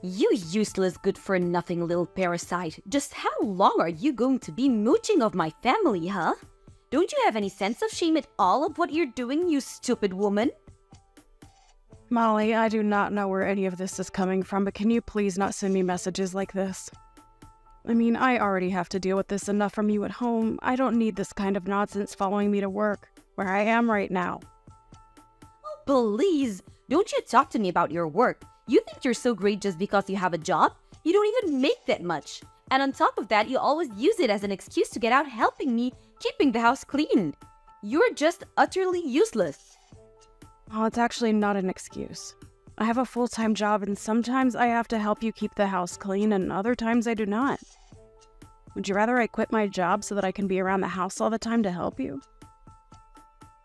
You useless good-for-nothing little parasite. Just how long are you going to be mooching of my family, huh? Don't you have any sense of shame at all of what you're doing, you stupid woman? Molly, I do not know where any of this is coming from, but can you please not send me messages like this? I mean, I already have to deal with this enough from you at home. I don't need this kind of nonsense following me to work, where I am right now. Oh, please, don't you talk to me about your work. You think you're so great just because you have a job? You don't even make that much. And on top of that, you always use it as an excuse to get out helping me, keeping the house clean. You're just utterly useless. Oh, it's actually not an excuse. I have a full-time job and sometimes I have to help you keep the house clean and other times I do not. Would you rather I quit my job so that I can be around the house all the time to help you?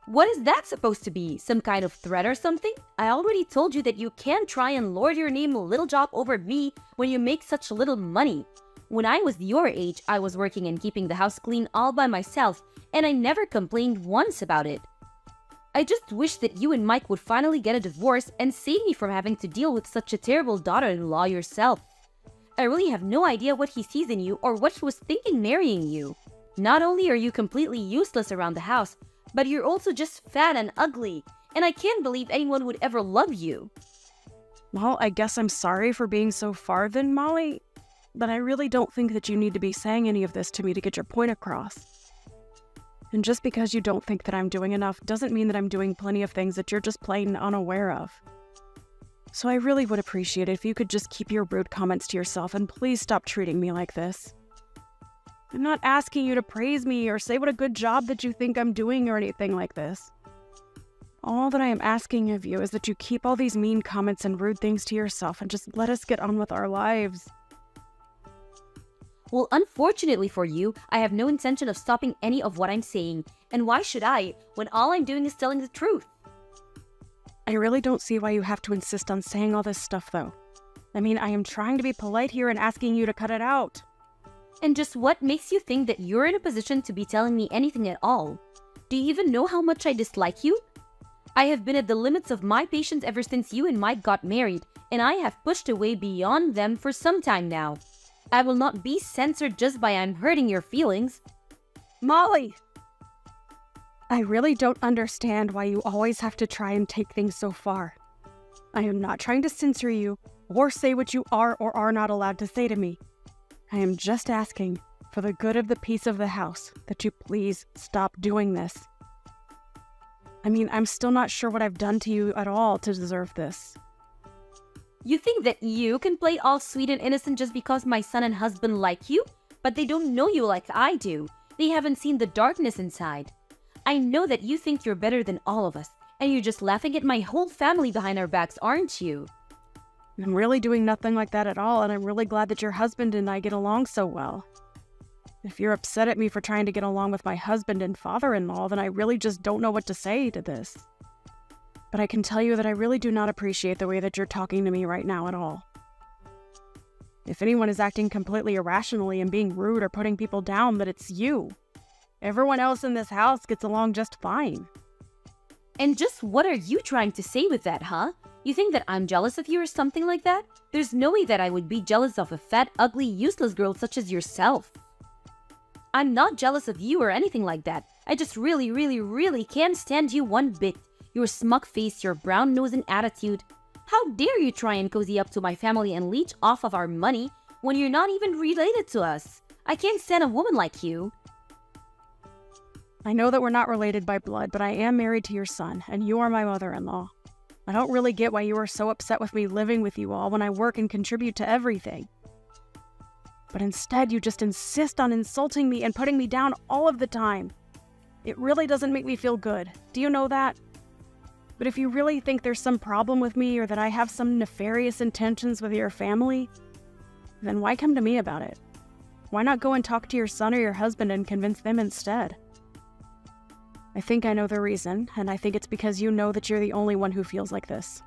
What is that supposed to be? Some kind of threat or something? I already told you that you can't try and lord your name little job over me when you make such little money. When I was your age, I was working and keeping the house clean all by myself, and I never complained once about it. I just wish that you and Mike would finally get a divorce and save me from having to deal with such a terrible daughter-in-law yourself. I really have no idea what he sees in you or what he was thinking marrying you. Not only are you completely useless around the house, but you're also just fat and ugly, and I can't believe anyone would ever love you. Well, I guess I'm sorry for being so far then, Molly, but I really don't think that you need to be saying any of this to me to get your point across. And just because you don't think that I'm doing enough doesn't mean that I'm doing plenty of things that you're just plain unaware of. So I really would appreciate it if you could just keep your rude comments to yourself and please stop treating me like this. I'm not asking you to praise me or say what a good job that you think I'm doing or anything like this. All that I am asking of you is that you keep all these mean comments and rude things to yourself and just let us get on with our lives. Well, unfortunately for you, I have no intention of stopping any of what I'm saying. And why should I, when all I'm doing is telling the truth? I really don't see why you have to insist on saying all this stuff, though. I mean, I am trying to be polite here and asking you to cut it out. And just what makes you think that you're in a position to be telling me anything at all? Do you even know how much I dislike you? I have been at the limits of my patience ever since you and Mike got married, and I have pushed away beyond them for some time now. I will not be censored just by I'm hurting your feelings. Molly! I really don't understand why you always have to try and take things so far. I am not trying to censor you or say what you are or are not allowed to say to me. I am just asking, for the good of the peace of the house, that you please stop doing this. I mean, I'm still not sure what I've done to you at all to deserve this. You think that you can play all sweet and innocent just because my son and husband like you? But they don't know you like I do. They haven't seen the darkness inside. I know that you think you're better than all of us, and you're just laughing at my whole family behind our backs, aren't you? I'm really doing nothing like that at all, and I'm really glad that your husband and I get along so well. If you're upset at me for trying to get along with my husband and father-in-law, then I really just don't know what to say to this. But I can tell you that I really do not appreciate the way that you're talking to me right now at all. If anyone is acting completely irrationally and being rude or putting people down, then it's you. Everyone else in this house gets along just fine. And just what are you trying to say with that, huh? You think that I'm jealous of you or something like that? There's no way that I would be jealous of a fat, ugly, useless girl such as yourself. I'm not jealous of you or anything like that. I just really can't stand you one bit. Your smug face, your brown nose and attitude. How dare you try and cozy up to my family and leech off of our money when you're not even related to us? I can't stand a woman like you. I know that we're not related by blood, but I am married to your son, and you are my mother-in-law. I don't really get why you are so upset with me living with you all when I work and contribute to everything. But instead, you just insist on insulting me and putting me down all of the time. It really doesn't make me feel good. Do you know that? But if you really think there's some problem with me or that I have some nefarious intentions with your family, then why come to me about it? Why not go and talk to your son or your husband and convince them instead? I think I know the reason, and I think it's because you know that you're the only one who feels like this.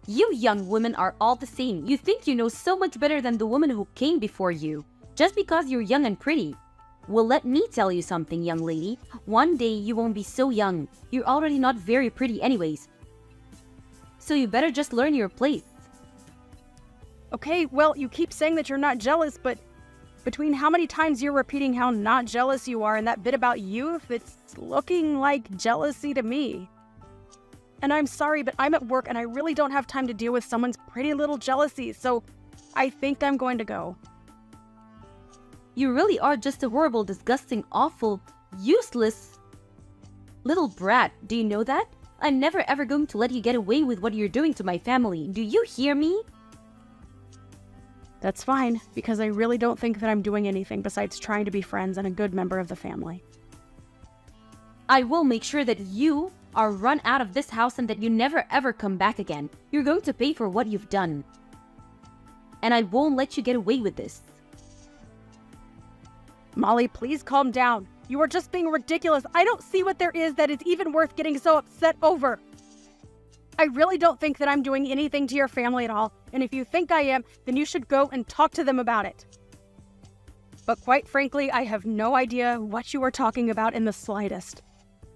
You young women are all the same. You think you know so much better than the woman who came before you, just because you're young and pretty. Well, let me tell you something, young lady. One day you won't be so young. You're already not very pretty anyways. So you better just learn your place. Okay, well, you keep saying that you're not jealous, but between how many times you're repeating how not jealous you are and that bit about youth, it's looking like jealousy to me. And I'm sorry, but I'm at work and I really don't have time to deal with someone's pretty little jealousy, so I think I'm going to go. You really are just a horrible, disgusting, awful, useless little brat. Do you know that? I'm never ever going to let you get away with what you're doing to my family. Do you hear me? That's fine, because I really don't think that I'm doing anything besides trying to be friends and a good member of the family. I will make sure that you are run out of this house and that you never ever come back again. You're going to pay for what you've done. And I won't let you get away with this. Molly, please calm down. You are just being ridiculous. I don't see what there is that is even worth getting so upset over. I really don't think that I'm doing anything to your family at all, and if you think I am, then you should go and talk to them about it. But quite frankly, I have no idea what you are talking about in the slightest.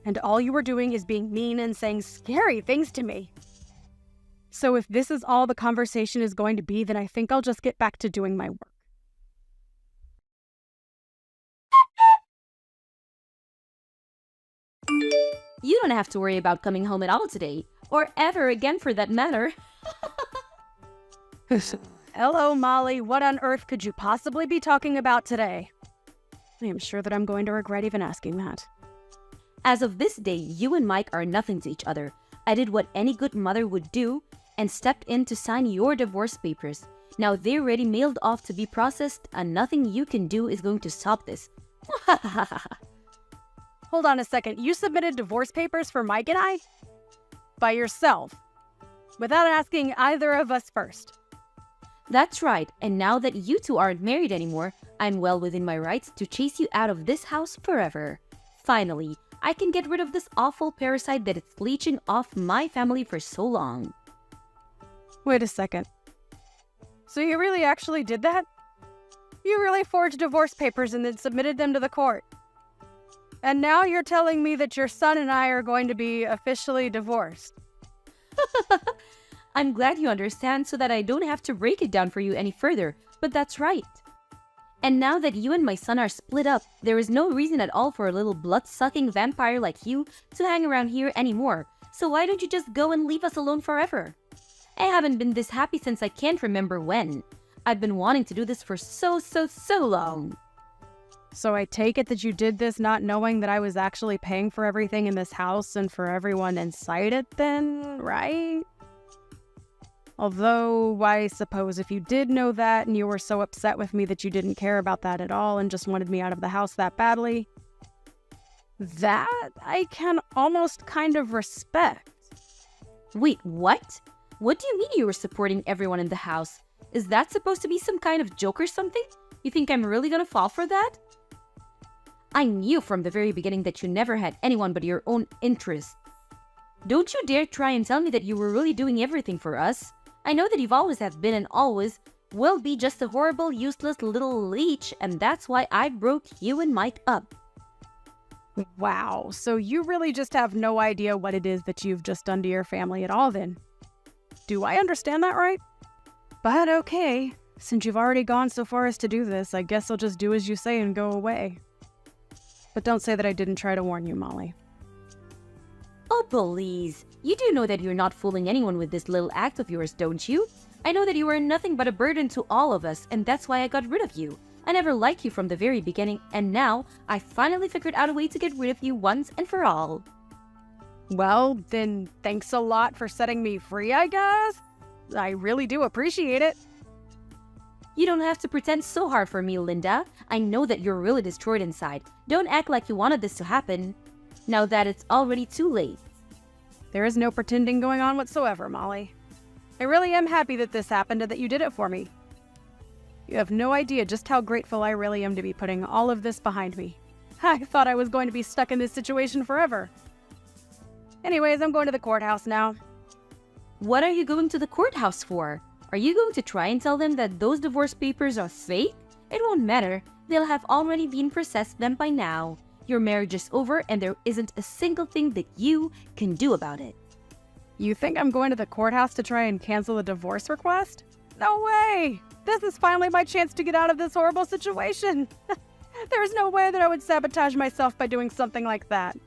And all you are doing is being mean and saying scary things to me. So if this is all the conversation is going to be, then I think I'll just get back to doing my work. You don't have to worry about coming home at all today, or ever again for that matter. Hello, Molly. What on earth could you possibly be talking about today? I am sure that I'm going to regret even asking that. As of this day, you and Mike are nothing to each other. I did what any good mother would do and stepped in to sign your divorce papers. Now they're already mailed off to be processed, and nothing you can do is going to stop this. Hold on a second. You submitted divorce papers for Mike and I? By yourself? Without asking either of us first? That's right, and now that you two aren't married anymore, I'm well within my rights to chase you out of this house forever. Finally, I can get rid of this awful parasite that is leeching off my family for so long. Wait a second. So you really actually did that? You really forged divorce papers and then submitted them to the court? And now you're telling me that your son and I are going to be officially divorced? I'm glad you understand so that I don't have to break it down for you any further, but that's right. And now that you and my son are split up, there is no reason at all for a little blood-sucking vampire like you to hang around here anymore. So why don't you just go and leave us alone forever? I haven't been this happy since I can't remember when. I've been wanting to do this for so long. So I take it that you did this not knowing that I was actually paying for everything in this house and for everyone inside it then, right? Although, I suppose if you did know that and you were so upset with me that you didn't care about that at all and just wanted me out of the house that badly, that I can almost kind of respect. Wait, what? What do you mean you were supporting everyone in the house? Is that supposed to be some kind of joke or something? You think I'm really gonna fall for that? I knew from the very beginning that you never had anyone but your own interests. Don't you dare try and tell me that you were really doing everything for us. I know that you've always have been and always will be just a horrible, useless little leech, and that's why I broke you and Mike up. Wow, so you really just have no idea what it is that you've just done to your family at all then? Do I understand that right? But okay, since you've already gone so far as to do this, I guess I'll just do as you say and go away. But don't say that I didn't try to warn you, Molly. Oh, please. You do know that you're not fooling anyone with this little act of yours, don't you? I know that you were nothing but a burden to all of us, and that's why I got rid of you. I never liked you from the very beginning, and now I finally figured out a way to get rid of you once and for all. Well, then thanks a lot for setting me free, I guess. I really do appreciate it. You don't have to pretend so hard for me, Linda. I know that you're really destroyed inside. Don't act like you wanted this to happen, now that it's already too late. There is no pretending going on whatsoever, Molly. I really am happy that this happened and that you did it for me. You have no idea just how grateful I really am to be putting all of this behind me. I thought I was going to be stuck in this situation forever. Anyways, I'm going to the courthouse now. What are you going to the courthouse for? Are you going to try and tell them that those divorce papers are fake? It won't matter. They'll have already been processed them by now. Your marriage is over and there isn't a single thing that you can do about it. You think I'm going to the courthouse to try and cancel a divorce request? No way! This is finally my chance to get out of this horrible situation. There's no way that I would sabotage myself by doing something like that.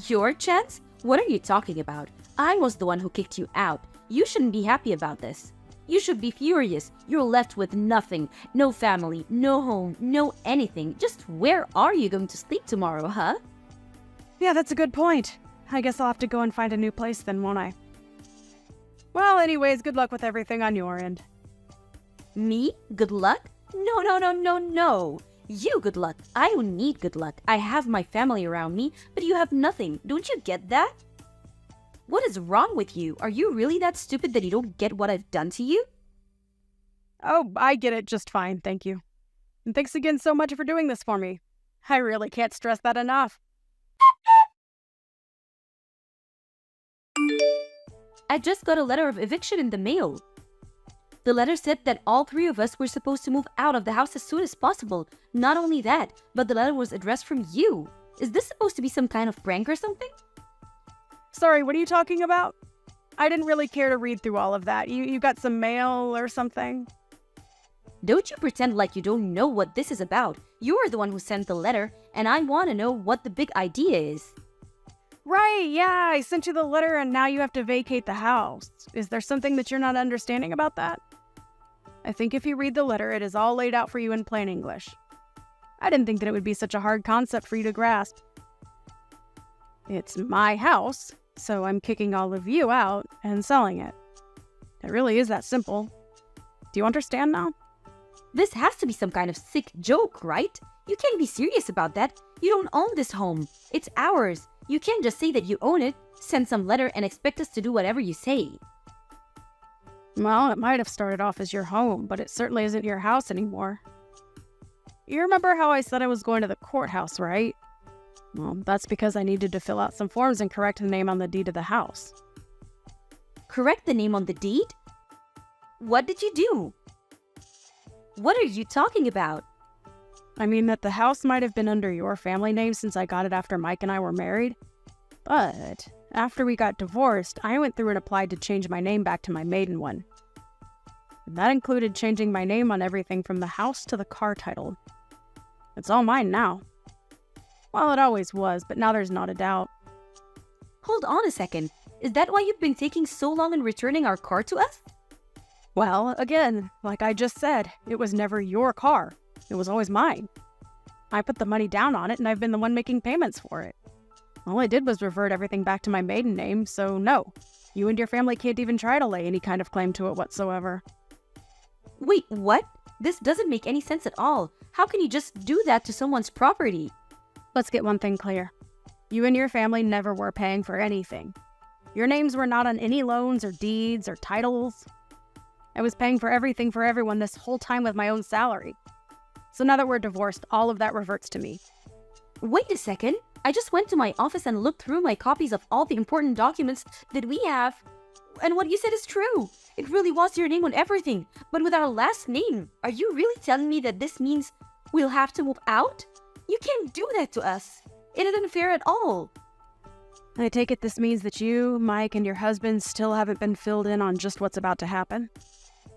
Your chance? What are you talking about? I was the one who kicked you out. You shouldn't be happy about this. You should be furious. You're left with nothing. No family, no home, no anything. Just where are you going to sleep tomorrow, huh? Yeah, that's a good point. I guess I'll have to go and find a new place then, won't I? Well, anyways, good luck with everything on your end. Me? Good luck? No. You good luck. I don't need good luck. I have my family around me, but you have nothing. Don't you get that? What is wrong with you? Are you really that stupid that you don't get what I've done to you? Oh, I get it just fine, thank you. And thanks again so much for doing this for me. I really can't stress that enough. I just got a letter of eviction in the mail. The letter said that all three of us were supposed to move out of the house as soon as possible. Not only that, but the letter was addressed from you. Is this supposed to be some kind of prank or something? Sorry, what are you talking about? I didn't really care to read through all of that. You got some mail or something? Don't you pretend like you don't know what this is about. You are the one who sent the letter, and I want to know what the big idea is. Right, yeah, I sent you the letter and now you have to vacate the house. Is there something that you're not understanding about that? I think if you read the letter, it is all laid out for you in plain English. I didn't think that it would be such a hard concept for you to grasp. It's my house, so I'm kicking all of you out and selling it. It really is that simple. Do you understand now? This has to be some kind of sick joke, right? You can't be serious about that. You don't own this home. It's ours. You can't just say that you own it, send some letter, and expect us to do whatever you say. Well, it might have started off as your home, but it certainly isn't your house anymore. You remember how I said I was going to the courthouse, right? Well, that's because I needed to fill out some forms and correct the name on the deed of the house. Correct the name on the deed? What did you do? What are you talking about? I mean that the house might have been under your family name since I got it after Mike and I were married. But after we got divorced, I went through and applied to change my name back to my maiden one. And that included changing my name on everything from the house to the car title. It's all mine now. Well, it always was, but now there's not a doubt. Hold on a second. Is that why you've been taking so long in returning our car to us? Well, again, like I just said, it was never your car. It was always mine. I put the money down on it and I've been the one making payments for it. All I did was revert everything back to my maiden name, so no. You and your family can't even try to lay any kind of claim to it whatsoever. Wait, what? This doesn't make any sense at all. How can you just do that to someone's property? Let's get one thing clear. You and your family never were paying for anything. Your names were not on any loans or deeds or titles. I was paying for everything for everyone this whole time with my own salary. So now that we're divorced, all of that reverts to me. Wait a second. I just went to my office and looked through my copies of all the important documents that we have. And what you said is true. It really was your name on everything, but with our last name. Are you really telling me that this means we'll have to move out? You can't do that to us. It isn't fair at all. I take it this means that you, Mike, and your husband still haven't been filled in on just what's about to happen.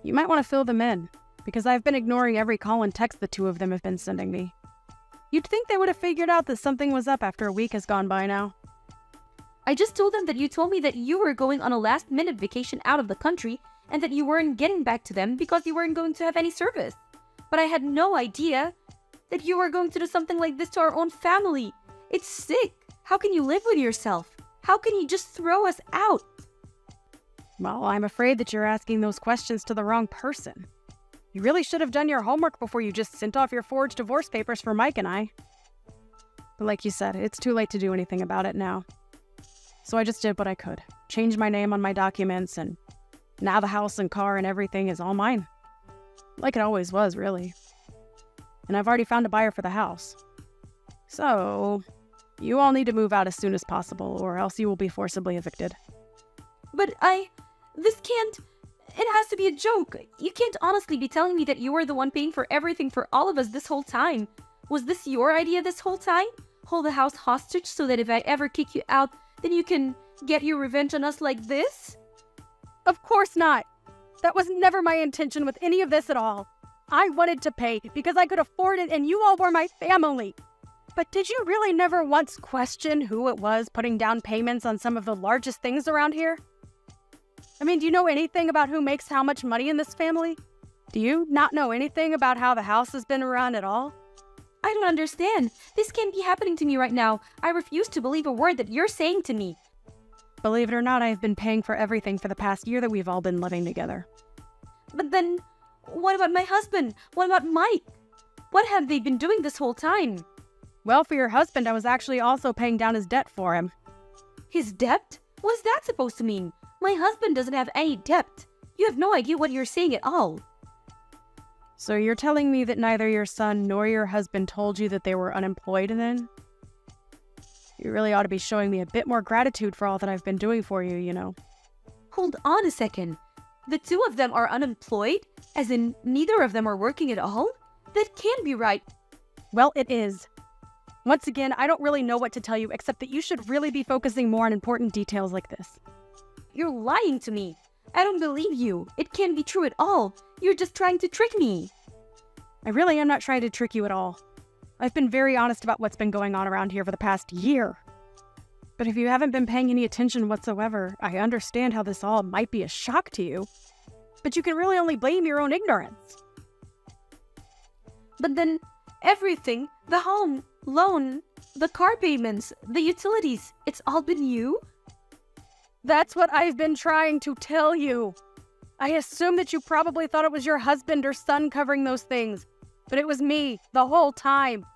You might want to fill them in, because I've been ignoring every call and text the two of them have been sending me. You'd think they would have figured out that something was up after a week has gone by now. I just told them that you told me that you were going on a last-minute vacation out of the country and that you weren't getting back to them because you weren't going to have any service. But I had no idea that you were going to do something like this to our own family. It's sick. How can you live with yourself? How can you just throw us out? Well, I'm afraid that you're asking those questions to the wrong person. You really should have done your homework before you just sent off your forged divorce papers for Mike and I. But like you said, it's too late to do anything about it now. So I just did what I could. Changed my name on my documents, and now the house and car and everything is all mine. Like it always was, really. And I've already found a buyer for the house. So, you all need to move out as soon as possible, or else you will be forcibly evicted. But this can't... It has to be a joke. You can't honestly be telling me that you were the one paying for everything for all of us this whole time. Was this your idea this whole time? Hold the house hostage so that if I ever kick you out, then you can get your revenge on us like this? Of course not. That was never my intention with any of this at all. I wanted to pay because I could afford it and you all were my family. But did you really never once question who it was putting down payments on some of the largest things around here? I mean, do you know anything about who makes how much money in this family? Do you not know anything about how the house has been run at all? I don't understand. This can't be happening to me right now. I refuse to believe a word that you're saying to me. Believe it or not, I've been paying for everything for the past year that we've all been living together. But then, what about my husband? What about Mike? What have they been doing this whole time? Well, for your husband, I was actually also paying down his debt for him. His debt? What is that supposed to mean? My husband doesn't have any debt. You have no idea what you're saying at all. So you're telling me that neither your son nor your husband told you that they were unemployed then? You really ought to be showing me a bit more gratitude for all that I've been doing for you, you know. Hold on a second. The two of them are unemployed? As in, neither of them are working at all? That can't be right. Well, it is. Once again, I don't really know what to tell you except that you should really be focusing more on important details like this. You're lying to me. I don't believe you. It can't be true at all. You're just trying to trick me. I really am not trying to trick you at all. I've been very honest about what's been going on around here for the past year. But if you haven't been paying any attention whatsoever, I understand how this all might be a shock to you. But you can really only blame your own ignorance. But then, everything, the home, loan, the car payments, the utilities, it's all been you? That's what I've been trying to tell you. I assume that you probably thought it was your husband or son covering those things, but it was me the whole time.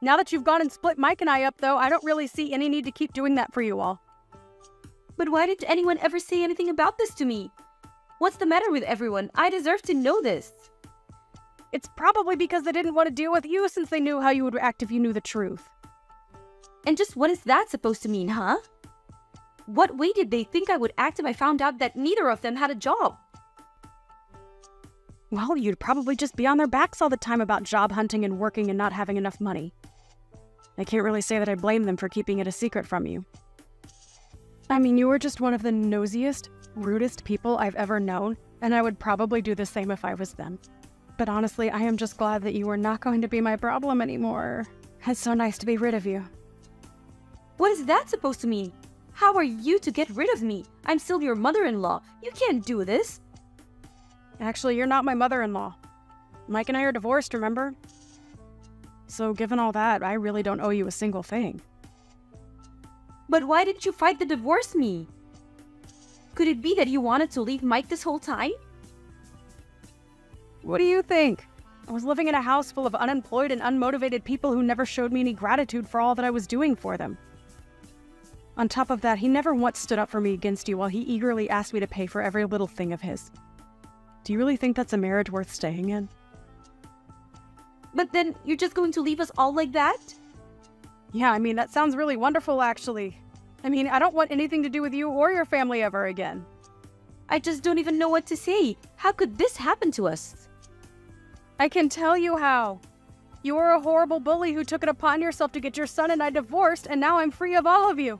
Now that you've gone and split Mike and I up, though, I don't really see any need to keep doing that for you all. But why didn't anyone ever say anything about this to me? What's the matter with everyone? I deserve to know this. It's probably because they didn't want to deal with you since they knew how you would react if you knew the truth. And just what is that supposed to mean, huh? What way did they think I would act if I found out that neither of them had a job? Well, you'd probably just be on their backs all the time about job hunting and working and not having enough money. I can't really say that I blame them for keeping it a secret from you. I mean, you were just one of the nosiest, rudest people I've ever known, and I would probably do the same if I was them. But honestly, I am just glad that you were not going to be my problem anymore. It's so nice to be rid of you. What is that supposed to mean? How are you to get rid of me? I'm still your mother-in-law. You can't do this. Actually, you're not my mother-in-law. Mike and I are divorced, remember? So given all that, I really don't owe you a single thing. But why didn't you fight to divorce me? Could it be that you wanted to leave Mike this whole time? What do you think? I was living in a house full of unemployed and unmotivated people who never showed me any gratitude for all that I was doing for them. On top of that, he never once stood up for me against you while he eagerly asked me to pay for every little thing of his. Do you really think that's a marriage worth staying in? But then you're just going to leave us all like that? Yeah, I mean, that sounds really wonderful, actually. I mean, I don't want anything to do with you or your family ever again. I just don't even know what to say. How could this happen to us? I can tell you how. You were a horrible bully who took it upon yourself to get your son and I divorced, and now I'm free of all of you.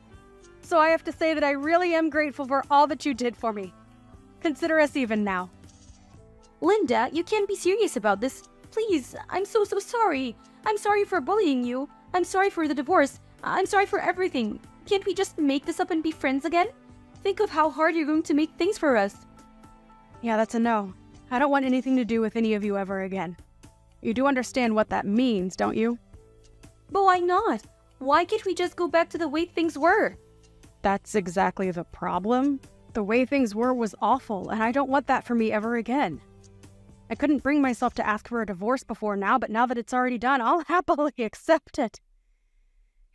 So I have to say that I really am grateful for all that you did for me. Consider us even now. Linda, you can't be serious about this. Please, I'm so sorry. I'm sorry for bullying you. I'm sorry for the divorce. I'm sorry for everything. Can't we just make this up and be friends again? Think of how hard you're going to make things for us. Yeah, that's a no. I don't want anything to do with any of you ever again. You do understand what that means, don't you? But why not? Why can't we just go back to the way things were? That's exactly the problem. The way things were was awful, and I don't want that for me ever again. I couldn't bring myself to ask for a divorce before now, but now that it's already done, I'll happily accept it.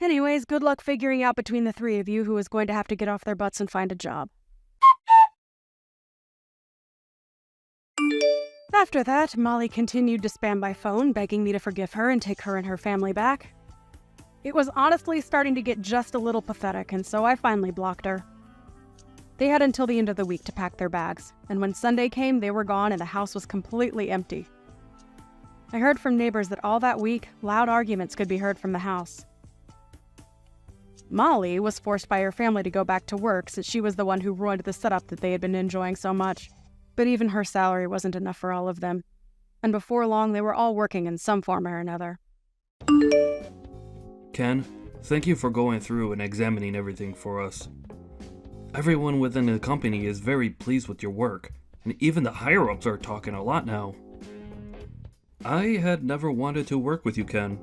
Anyways, good luck figuring out between the three of you who is going to have to get off their butts and find a job. After that, Molly continued to spam by phone, begging me to forgive her and take her and her family back. It was honestly starting to get just a little pathetic, and so I finally blocked her. They had until the end of the week to pack their bags, and when Sunday came, they were gone and the house was completely empty. I heard from neighbors that all that week, loud arguments could be heard from the house. Molly was forced by her family to go back to work since she was the one who ruined the setup that they had been enjoying so much. But even her salary wasn't enough for all of them. And before long, they were all working in some form or another. Ken, thank you for going through and examining everything for us. Everyone within the company is very pleased with your work, and even the higher-ups are talking a lot now. I had never wanted to work with you, Ken.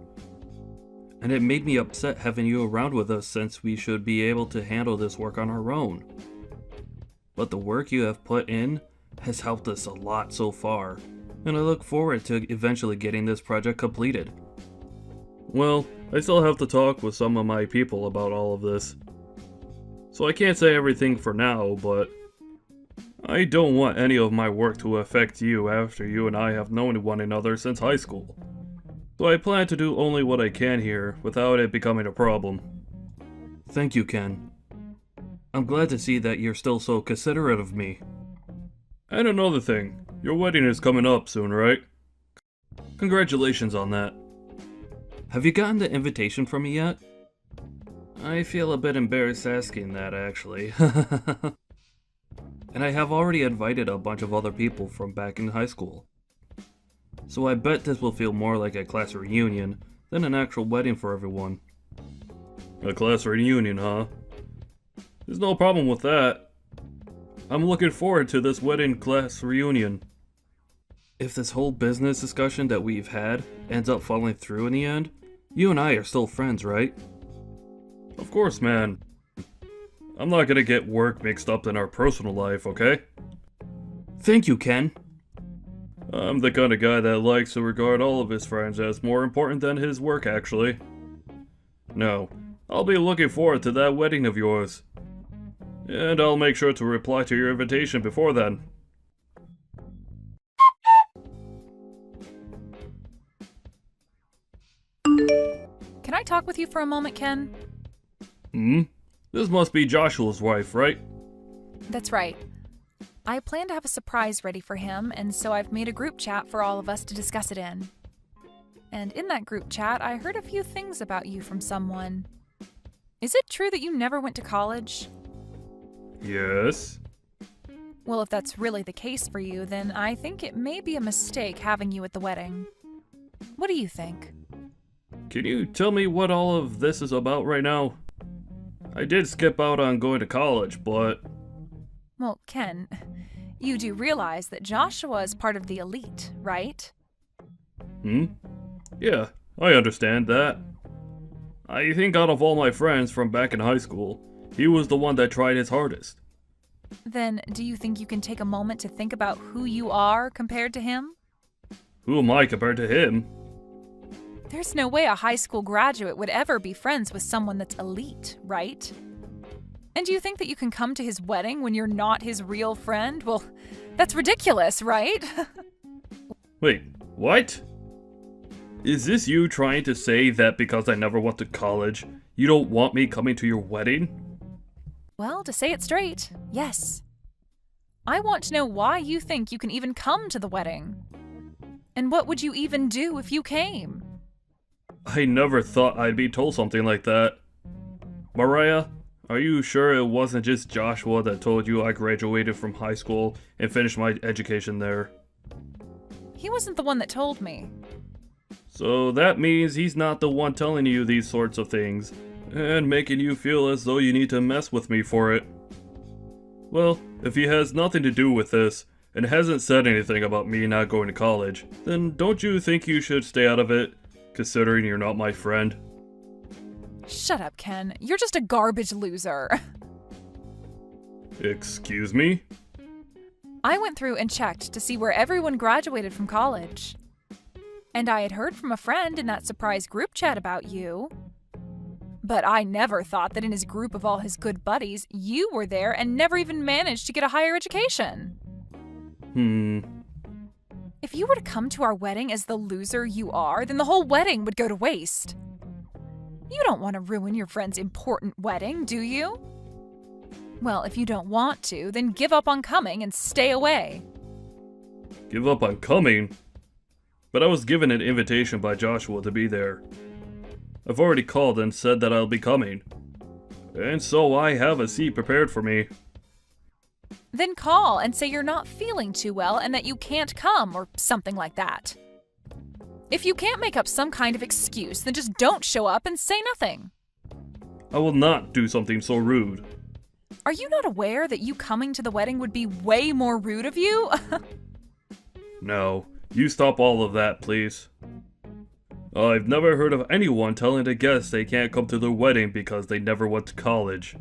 And it made me upset having you around with us since we should be able to handle this work on our own. But the work you have put in has helped us a lot so far, and I look forward to eventually getting this project completed. Well, I still have to talk with some of my people about all of this. So I can't say everything for now, but I don't want any of my work to affect you after you and I have known one another since high school. So I plan to do only what I can here without it becoming a problem. Thank you, Ken. I'm glad to see that you're still so considerate of me. And another thing, your wedding is coming up soon, right? Congratulations on that. Have you gotten the invitation from me yet? I feel a bit embarrassed asking that, actually. And I have already invited a bunch of other people from back in high school. So I bet this will feel more like a class reunion than an actual wedding for everyone. A class reunion, huh? There's no problem with that. I'm looking forward to this wedding class reunion. If this whole business discussion that we've had ends up falling through in the end, you and I are still friends, right? Of course, man. I'm not gonna get work mixed up in our personal life, okay? Thank you, Ken. I'm the kind of guy that likes to regard all of his friends as more important than his work, actually. No, I'll be looking forward to that wedding of yours. And I'll make sure to reply to your invitation before then. Can I talk with you for a moment, Ken? This must be Joshua's wife, right? That's right. I plan to have a surprise ready for him, and so I've made a group chat for all of us to discuss it in. And in that group chat, I heard a few things about you from someone. Is it true that you never went to college? Yes. Well, if that's really the case for you, then I think it may be a mistake having you at the wedding. What do you think? Can you tell me what all of this is about right now? I did skip out on going to college, but... Well, Ken, you do realize that Joshua is part of the elite, right? Yeah, I understand that. I think out of all my friends from back in high school, he was the one that tried his hardest. Then, do you think you can take a moment to think about who you are compared to him? Who am I compared to him? There's no way a high school graduate would ever be friends with someone that's elite, right? And do you think that you can come to his wedding when you're not his real friend? Well, that's ridiculous, right? Wait, what? Is this you trying to say that because I never went to college, you don't want me coming to your wedding? Well, to say it straight, yes. I want to know why you think you can even come to the wedding. And what would you even do if you came? I never thought I'd be told something like that. Mariah, are you sure it wasn't just Joshua that told you I graduated from high school and finished my education there? He wasn't the one that told me. So that means he's not the one telling you these sorts of things, and making you feel as though you need to mess with me for it. Well, if he has nothing to do with this, and hasn't said anything about me not going to college, then don't you think you should stay out of it, considering you're not my friend? Shut up, Ken. You're just a garbage loser. Excuse me? I went through and checked to see where everyone graduated from college. And I had heard from a friend in that surprise group chat about you. But I never thought that in his group of all his good buddies, you were there and never even managed to get a higher education. If you were to come to our wedding as the loser you are, then the whole wedding would go to waste. You don't want to ruin your friend's important wedding, do you? Well, if you don't want to, then give up on coming and stay away. Give up on coming? But I was given an invitation by Joshua to be there. I've already called and said that I'll be coming. And so I have a seat prepared for me. Then call and say you're not feeling too well and that you can't come or something like that. If you can't make up some kind of excuse, then just don't show up and say nothing. I will not do something so rude. Are you not aware that you coming to the wedding would be way more rude of you? No, you stop all of that, please. I've never heard of anyone telling a guest they can't come to their wedding because they never went to college.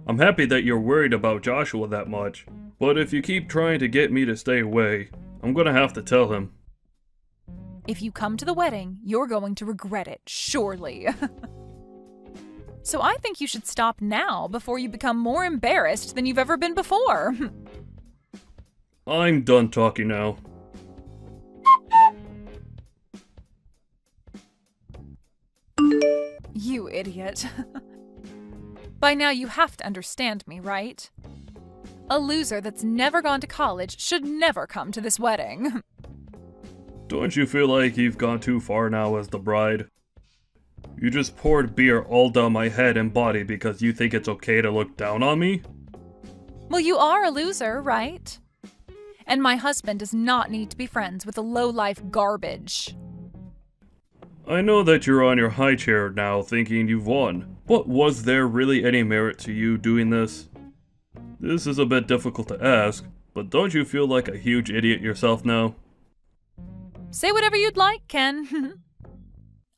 I'm happy that you're worried about Joshua that much, but if you keep trying to get me to stay away, I'm gonna have to tell him. If you come to the wedding, you're going to regret it, surely. So I think you should stop now before you become more embarrassed than you've ever been before. I'm done talking now. You idiot. By now you have to understand me, right? A loser that's never gone to college should never come to this wedding. Don't you feel like you've gone too far now as the bride? You just poured beer all down my head and body because you think it's okay to look down on me? Well, you are a loser, right? And my husband does not need to be friends with a low-life garbage. I know that you're on your high chair now thinking you've won, but was there really any merit to you doing this? This is a bit difficult to ask, but don't you feel like a huge idiot yourself now? Say whatever you'd like, Ken.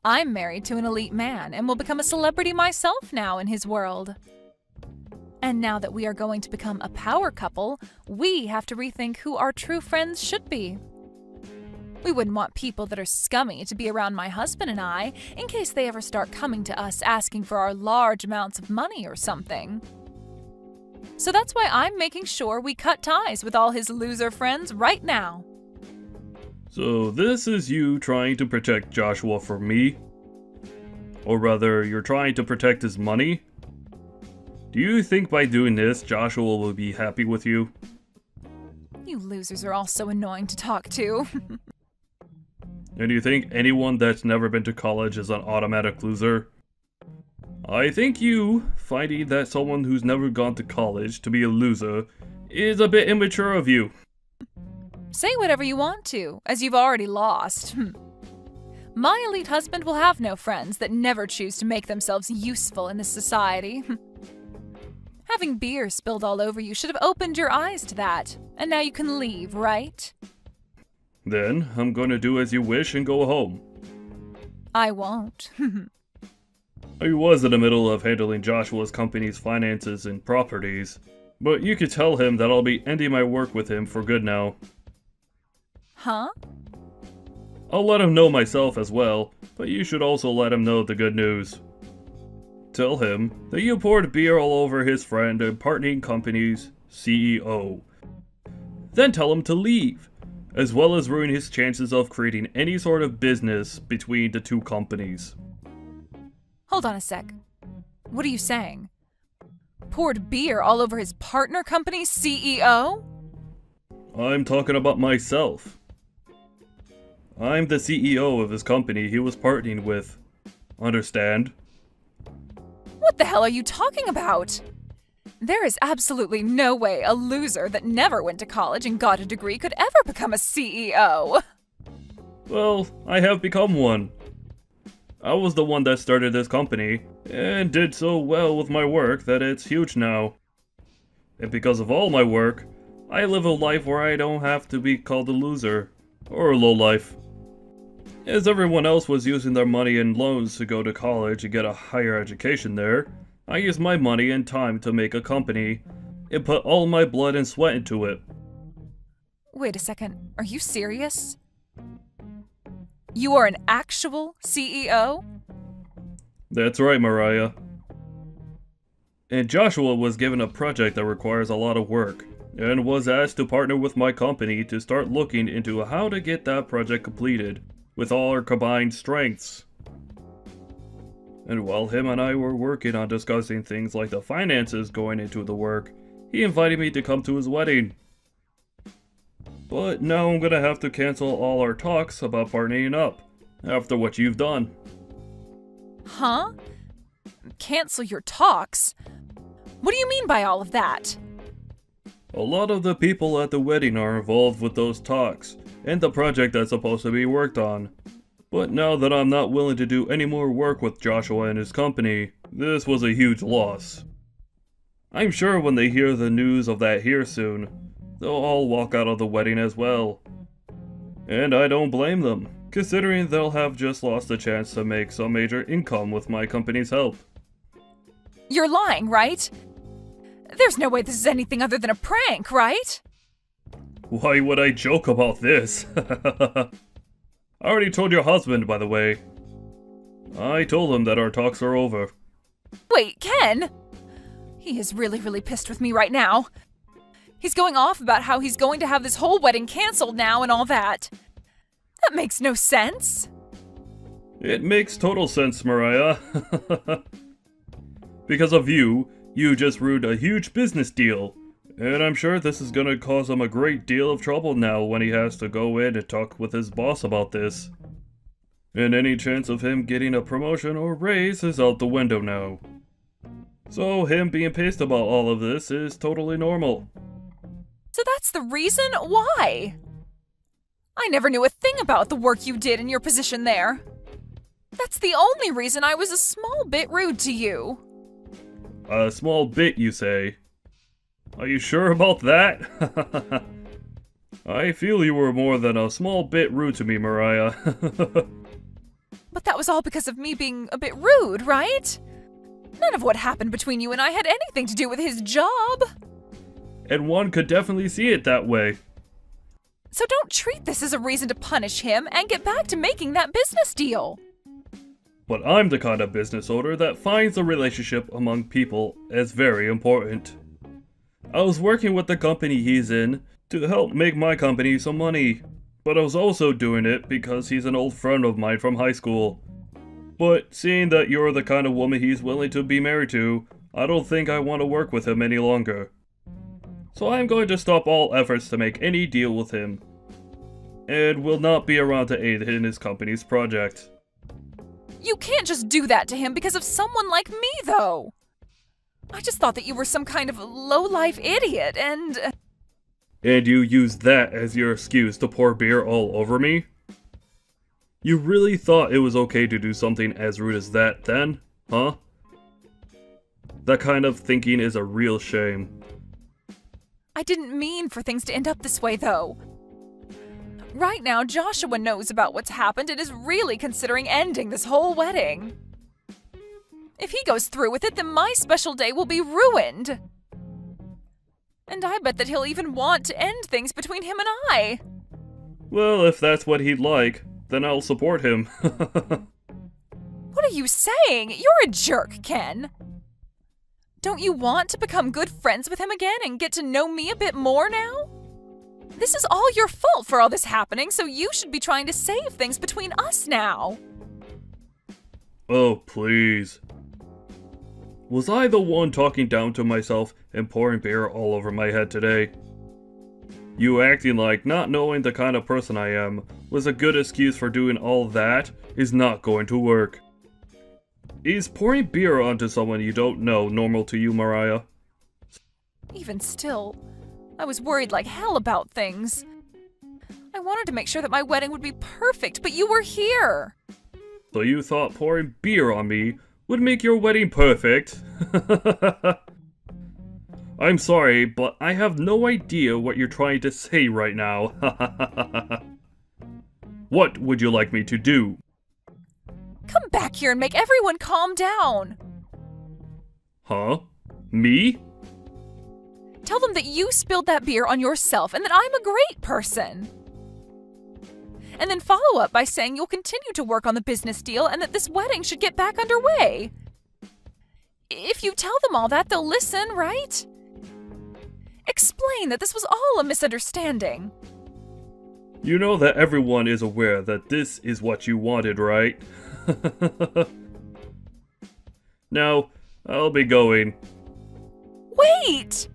I'm married to an elite man and will become a celebrity myself now in his world. And now that we are going to become a power couple, we have to rethink who our true friends should be. We wouldn't want people that are scummy to be around my husband and I in case they ever start coming to us asking for our large amounts of money or something. So that's why I'm making sure we cut ties with all his loser friends right now. So this is you trying to protect Joshua from me? Or rather, you're trying to protect his money? Do you think by doing this, Joshua will be happy with you? You losers are all so annoying to talk to. And do you think anyone that's never been to college is an automatic loser? I think you, finding that someone who's never gone to college to be a loser, is a bit immature of you. Say whatever you want to, as you've already lost. My elite husband will have no friends that never choose to make themselves useful in this society. Having beer spilled all over you should have opened your eyes to that, and now you can leave, right? Then, I'm gonna do as you wish and go home. I won't. I was in the middle of handling Joshua's company's finances and properties, but you could tell him that I'll be ending my work with him for good now. Huh? I'll let him know myself as well, but you should also let him know the good news. Tell him that you poured beer all over his friend and partnering company's CEO. Then tell him to leave, as well as ruin his chances of creating any sort of business between the two companies. Hold on a sec. What are you saying? Poured beer all over his partner company's CEO? I'm talking about myself. I'm the CEO of his company he was partnering with. Understand? What the hell are you talking about? There is absolutely no way a loser that never went to college and got a degree could ever become a CEO. Well, I have become one. I was the one that started this company, and did so well with my work that it's huge now. And because of all my work, I live a life where I don't have to be called a loser, or a lowlife. As everyone else was using their money and loans to go to college and get a higher education there, I used my money and time to make a company, and put all my blood and sweat into it. Wait a second, are you serious? You are an actual CEO? That's right, Mariah. And Joshua was given a project that requires a lot of work, and was asked to partner with my company to start looking into how to get that project completed, with all our combined strengths. And while him and I were working on discussing things like the finances going into the work, he invited me to come to his wedding. But now I'm gonna have to cancel all our talks about partnering up, after what you've done. Huh? Cancel your talks? What do you mean by all of that? A lot of the people at the wedding are involved with those talks, and the project that's supposed to be worked on. But now that I'm not willing to do any more work with Joshua and his company, this was a huge loss. I'm sure when they hear the news of that here soon, they'll all walk out of the wedding as well. And I don't blame them, considering they'll have just lost the chance to make some major income with my company's help. You're lying, right? There's no way this is anything other than a prank, right? Why would I joke about this? I already told your husband, by the way. I told him that our talks are over. Wait, Ken? He is really pissed with me right now. He's going off about how he's going to have this whole wedding canceled now and all that. That makes no sense. It makes total sense, Mariah. Because of you, you just ruined a huge business deal. And I'm sure this is gonna cause him a great deal of trouble now when he has to go in and talk with his boss about this. And any chance of him getting a promotion or raise is out the window now. So him being pissed about all of this is totally normal. So that's the reason? Why? I never knew a thing about the work you did in your position there. That's the only reason I was a small bit rude to you. A small bit, you say? Are you sure about that? I feel you were more than a small bit rude to me, Mariah. But that was all because of me being a bit rude, right? None of what happened between you and I had anything to do with his job. And one could definitely see it that way. So don't treat this as a reason to punish him and get back to making that business deal. But I'm the kind of business owner that finds the relationship among people as very important. I was working with the company he's in to help make my company some money, but I was also doing it because he's an old friend of mine from high school. But seeing that you're the kind of woman he's willing to be married to, I don't think I want to work with him any longer. So I'm going to stop all efforts to make any deal with him, and will not be around to aid in his company's project. You can't just do that to him because of someone like me, though. I just thought that you were some kind of low-life idiot, and... And you used that as your excuse to pour beer all over me? You really thought it was okay to do something as rude as that then, huh? That kind of thinking is a real shame. I didn't mean for things to end up this way, though. Right now, Joshua knows about what's happened and is really considering ending this whole wedding. If he goes through with it, then my special day will be ruined. And I bet that he'll even want to end things between him and I. Well, if that's what he'd like, then I'll support him. What are you saying? You're a jerk, Ken. Don't you want to become good friends with him again and get to know me a bit more now? This is all your fault for all this happening, so you should be trying to save things between us now. Oh, please. Was I the one talking down to myself and pouring beer all over my head today? You acting like not knowing the kind of person I am was a good excuse for doing all that is not going to work. Is pouring beer onto someone you don't know normal to you, Mariah? Even still, I was worried like hell about things. I wanted to make sure that my wedding would be perfect, but you were here. So you thought pouring beer on me would make your wedding perfect? I'm sorry, but I have no idea what you're trying to say right now. What would you like me to do? Come back here and make everyone calm down. Huh? Me? Tell them that you spilled that beer on yourself and that I'm a great person. And then follow up by saying you'll continue to work on the business deal and that this wedding should get back underway. If you tell them all that, they'll listen, right? Explain that this was all a misunderstanding. You know that everyone is aware that this is what you wanted, right? Now, I'll be going. Wait!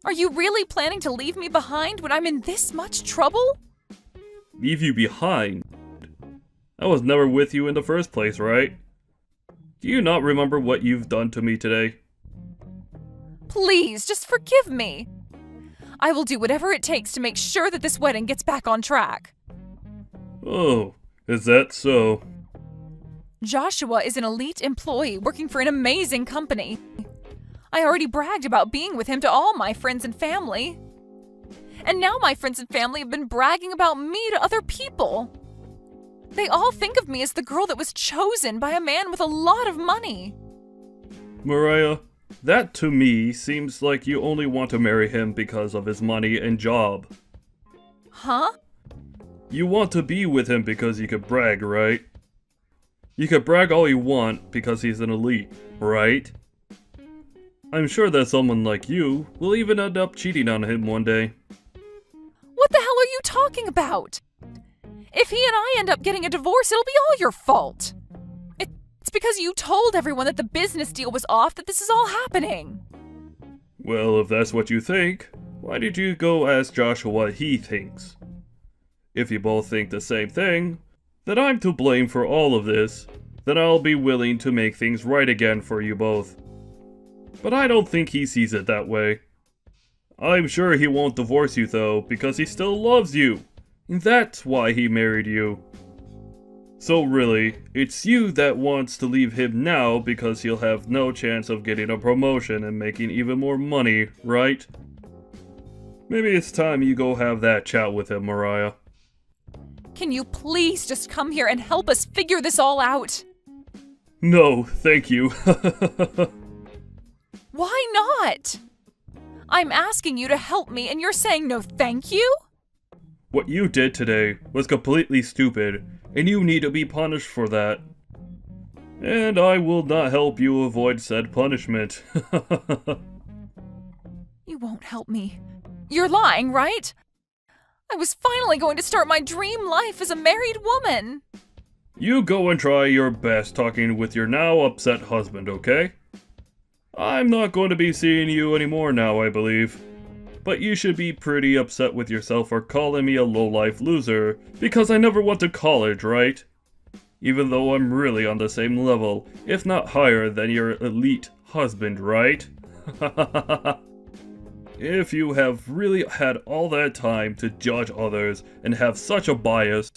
Are you really planning to leave me behind when I'm in this much trouble? Leave you behind? I was never with you in the first place, right? Do you not remember what you've done to me today? Please, just forgive me. I will do whatever it takes to make sure that this wedding gets back on track. Oh, is that so? Joshua is an elite employee working for an amazing company. I already bragged about being with him to all my friends and family. And now my friends and family have been bragging about me to other people. They all think of me as the girl that was chosen by a man with a lot of money. Mariah, that to me seems like you only want to marry him because of his money and job. Huh? You want to be with him because you could brag, right? You could brag all you want because he's an elite, right? I'm sure that someone like you will even end up cheating on him one day. What the hell are you talking about? If he and I end up getting a divorce, it'll be all your fault. It's because you told everyone that the business deal was off that this is all happening. Well, if that's what you think, why did you go ask Joshua what he thinks? If you both think the same thing, that I'm to blame for all of this, then I'll be willing to make things right again for you both. But I don't think he sees it that way. I'm sure he won't divorce you though, because he still loves you. And that's why he married you. So really, it's you that wants to leave him now because he'll have no chance of getting a promotion and making even more money, right? Maybe it's time you go have that chat with him, Mariah. Can you please just come here and help us figure this all out? No, thank you. Why not? I'm asking you to help me and you're saying no thank you? What you did today was completely stupid, and you need to be punished for that. And I will not help you avoid said punishment. You won't help me. You're lying, right? I was finally going to start my dream life as a married woman. You go and try your best talking with your now upset husband, okay? I'm not going to be seeing you anymore now, I believe. But you should be pretty upset with yourself for calling me a low-life loser, because I never went to college, right? Even though I'm really on the same level, if not higher than your elite husband, right? If you have really had all that time to judge others and have such a bias,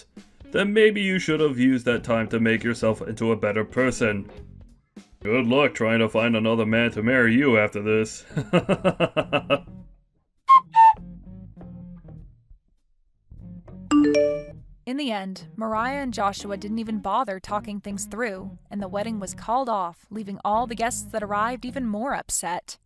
then maybe you should have used that time to make yourself into a better person. Good luck trying to find another man to marry you after this. In the end, Mariah and Joshua didn't even bother talking things through, and the wedding was called off, leaving all the guests that arrived even more upset.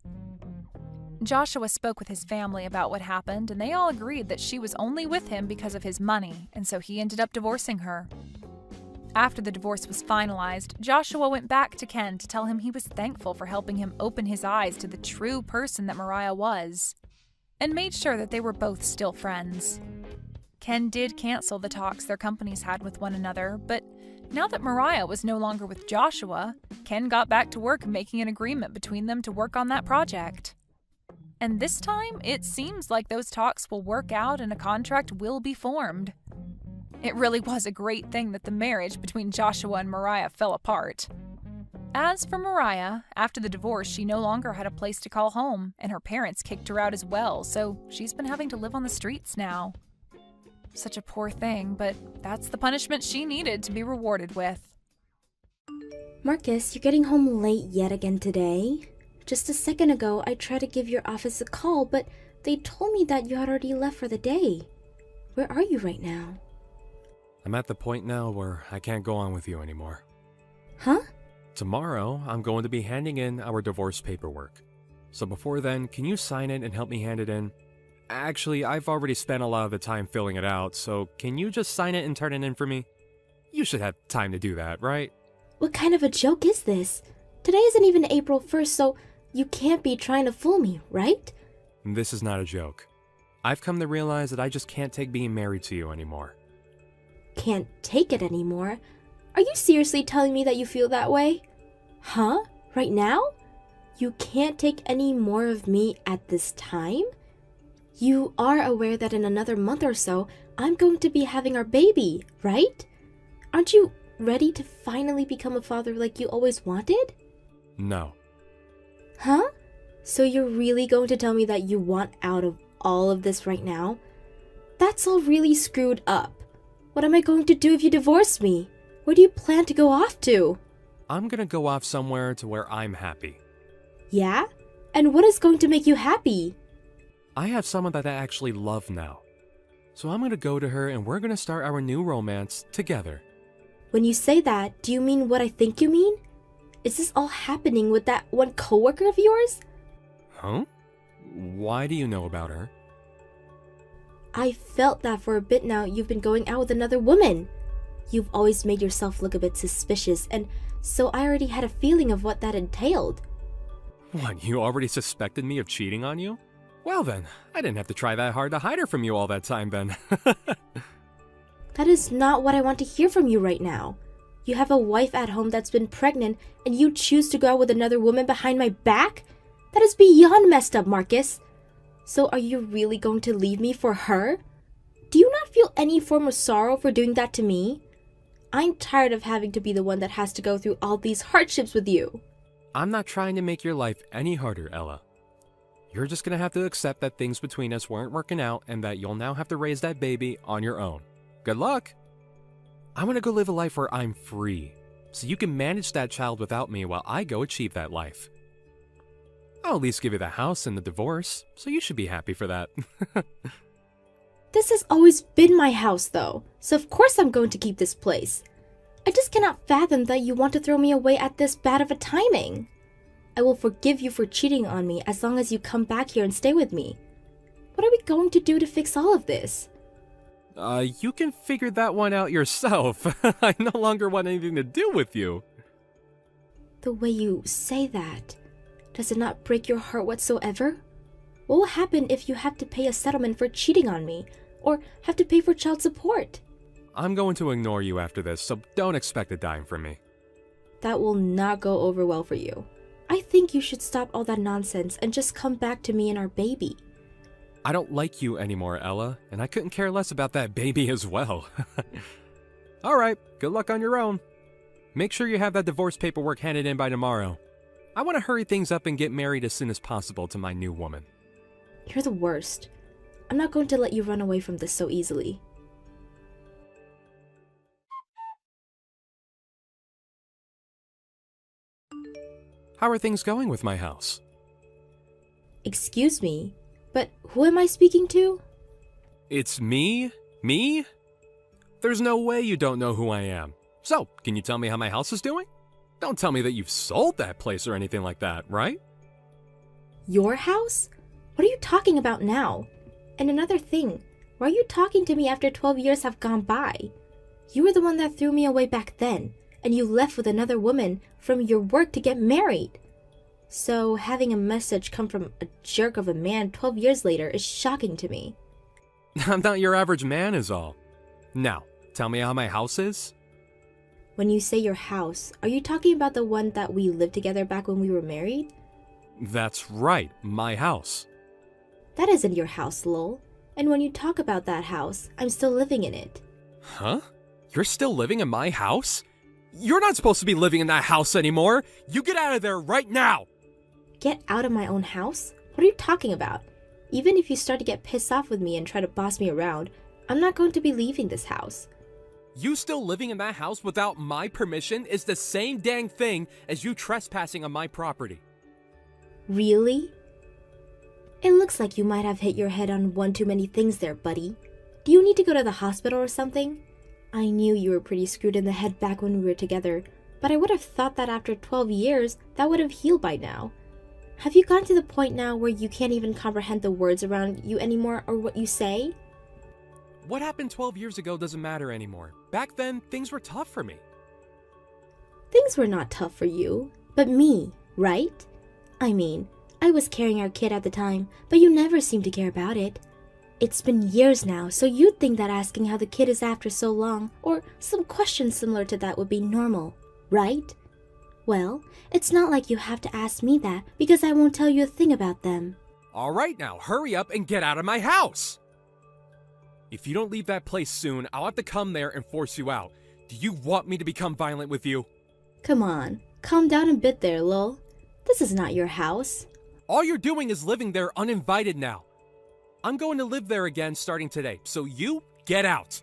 Joshua spoke with his family about what happened, and they all agreed that she was only with him because of his money, and so he ended up divorcing her. After the divorce was finalized, Joshua went back to Ken to tell him he was thankful for helping him open his eyes to the true person that Mariah was, and made sure that they were both still friends. Ken did cancel the talks their companies had with one another, but now that Mariah was no longer with Joshua, Ken got back to work making an agreement between them to work on that project. And this time, it seems like those talks will work out and a contract will be formed. It really was a great thing that the marriage between Joshua and Mariah fell apart. As for Mariah, after the divorce, she no longer had a place to call home, and her parents kicked her out as well, so she's been having to live on the streets now. Such a poor thing, but that's the punishment she needed to be rewarded with. Marcus, you're getting home late yet again today. Just a second ago, I tried to give your office a call, but they told me that you had already left for the day. Where are you right now? I'm at the point now where I can't go on with you anymore. Huh? Tomorrow, I'm going to be handing in our divorce paperwork. So before then, can you sign it and help me hand it in? Actually, I've already spent a lot of the time filling it out, so can you just sign it and turn it in for me? You should have time to do that, right? What kind of a joke is this? Today isn't even April 1st, so you can't be trying to fool me, right? This is not a joke. I've come to realize that I just can't take being married to you anymore. Can't take it anymore? Are you seriously telling me that you feel that way? Huh? Right now? You can't take any more of me at this time? You are aware that in another month or so, I'm going to be having our baby, right? Aren't you ready to finally become a father like you always wanted? No. Huh? So you're really going to tell me that you want out of all of this right now? That's all really screwed up. What am I going to do if you divorce me? Where do you plan to go off to? I'm gonna go off somewhere to where I'm happy. Yeah? And what is going to make you happy? I have someone that I actually love now. So I'm gonna go to her and we're gonna start our new romance together. When you say that, do you mean what I think you mean? Is this all happening with that one coworker of yours? Huh? Why do you know about her? I felt that for a bit now you've been going out with another woman. You've always made yourself look a bit suspicious, and so I already had a feeling of what that entailed. What, you already suspected me of cheating on you? Well then, I didn't have to try that hard to hide her from you all that time then. That is not what I want to hear from you right now. You have a wife at home that's been pregnant, and you choose to go out with another woman behind my back? That is beyond messed up, Marcus. So are you really going to leave me for her? Do you not feel any form of sorrow for doing that to me? I'm tired of having to be the one that has to go through all these hardships with you. I'm not trying to make your life any harder, Ella. You're just gonna have to accept that things between us weren't working out and that you'll now have to raise that baby on your own. Good luck! I want to go live a life where I'm free, so you can manage that child without me while I go achieve that life. I'll at least give you the house and the divorce, so you should be happy for that. This has always been my house, though, so of course I'm going to keep this place. I just cannot fathom that you want to throw me away at this bad of a timing. I will forgive you for cheating on me as long as you come back here and stay with me. What are we going to do to fix all of this? You can figure that one out yourself. I no longer want anything to do with you. The way you say that, does it not break your heart whatsoever? What will happen if you have to pay a settlement for cheating on me, or have to pay for child support? I'm going to ignore you after this, so don't expect a dime from me. That will not go over well for you. I think you should stop all that nonsense and just come back to me and our baby. I don't like you anymore, Ella, and I couldn't care less about that baby as well. Alright, good luck on your own. Make sure you have that divorce paperwork handed in by tomorrow. I want to hurry things up and get married as soon as possible to my new woman. You're the worst. I'm not going to let you run away from this so easily. How are things going with my house? Excuse me, but who am I speaking to? It's me? Me? There's no way you don't know who I am. So, can you tell me how my house is doing? Don't tell me that you've sold that place or anything like that, right? Your house? What are you talking about now? And another thing, why are you talking to me after 12 years have gone by? You were the one that threw me away back then, and you left with another woman from your work to get married. So having a message come from a jerk of a man 12 years later is shocking to me. I'm not your average man is all. Now, tell me how my house is? When you say your house, are you talking about the one that we lived together back when we were married? That's right, my house. That isn't your house, lol. And when you talk about that house, I'm still living in it. Huh? You're still living in my house? You're not supposed to be living in that house anymore! You get out of there right now! Get out of my own house? What are you talking about? Even if you start to get pissed off with me and try to boss me around, I'm not going to be leaving this house. You still living in that house without my permission is the same dang thing as you trespassing on my property. Really? It looks like you might have hit your head on one too many things there, buddy. Do you need to go to the hospital or something? I knew you were pretty screwed in the head back when we were together, but I would have thought that after 12 years, that would have healed by now. Have you gotten to the point now where you can't even comprehend the words around you anymore or what you say? What happened 12 years ago doesn't matter anymore. Back then, things were tough for me. Things were not tough for you, but me, right? I mean, I was carrying our kid at the time, but you never seemed to care about it. It's been years now, so you'd think that asking how the kid is after so long, or some question similar to that would be normal, right? Well, it's not like you have to ask me that, because I won't tell you a thing about them. Alright now, hurry up and get out of my house! If you don't leave that place soon, I'll have to come there and force you out. Do you want me to become violent with you? Come on, calm down a bit there, lol. This is not your house. All you're doing is living there uninvited now. I'm going to live there again starting today, so you get out.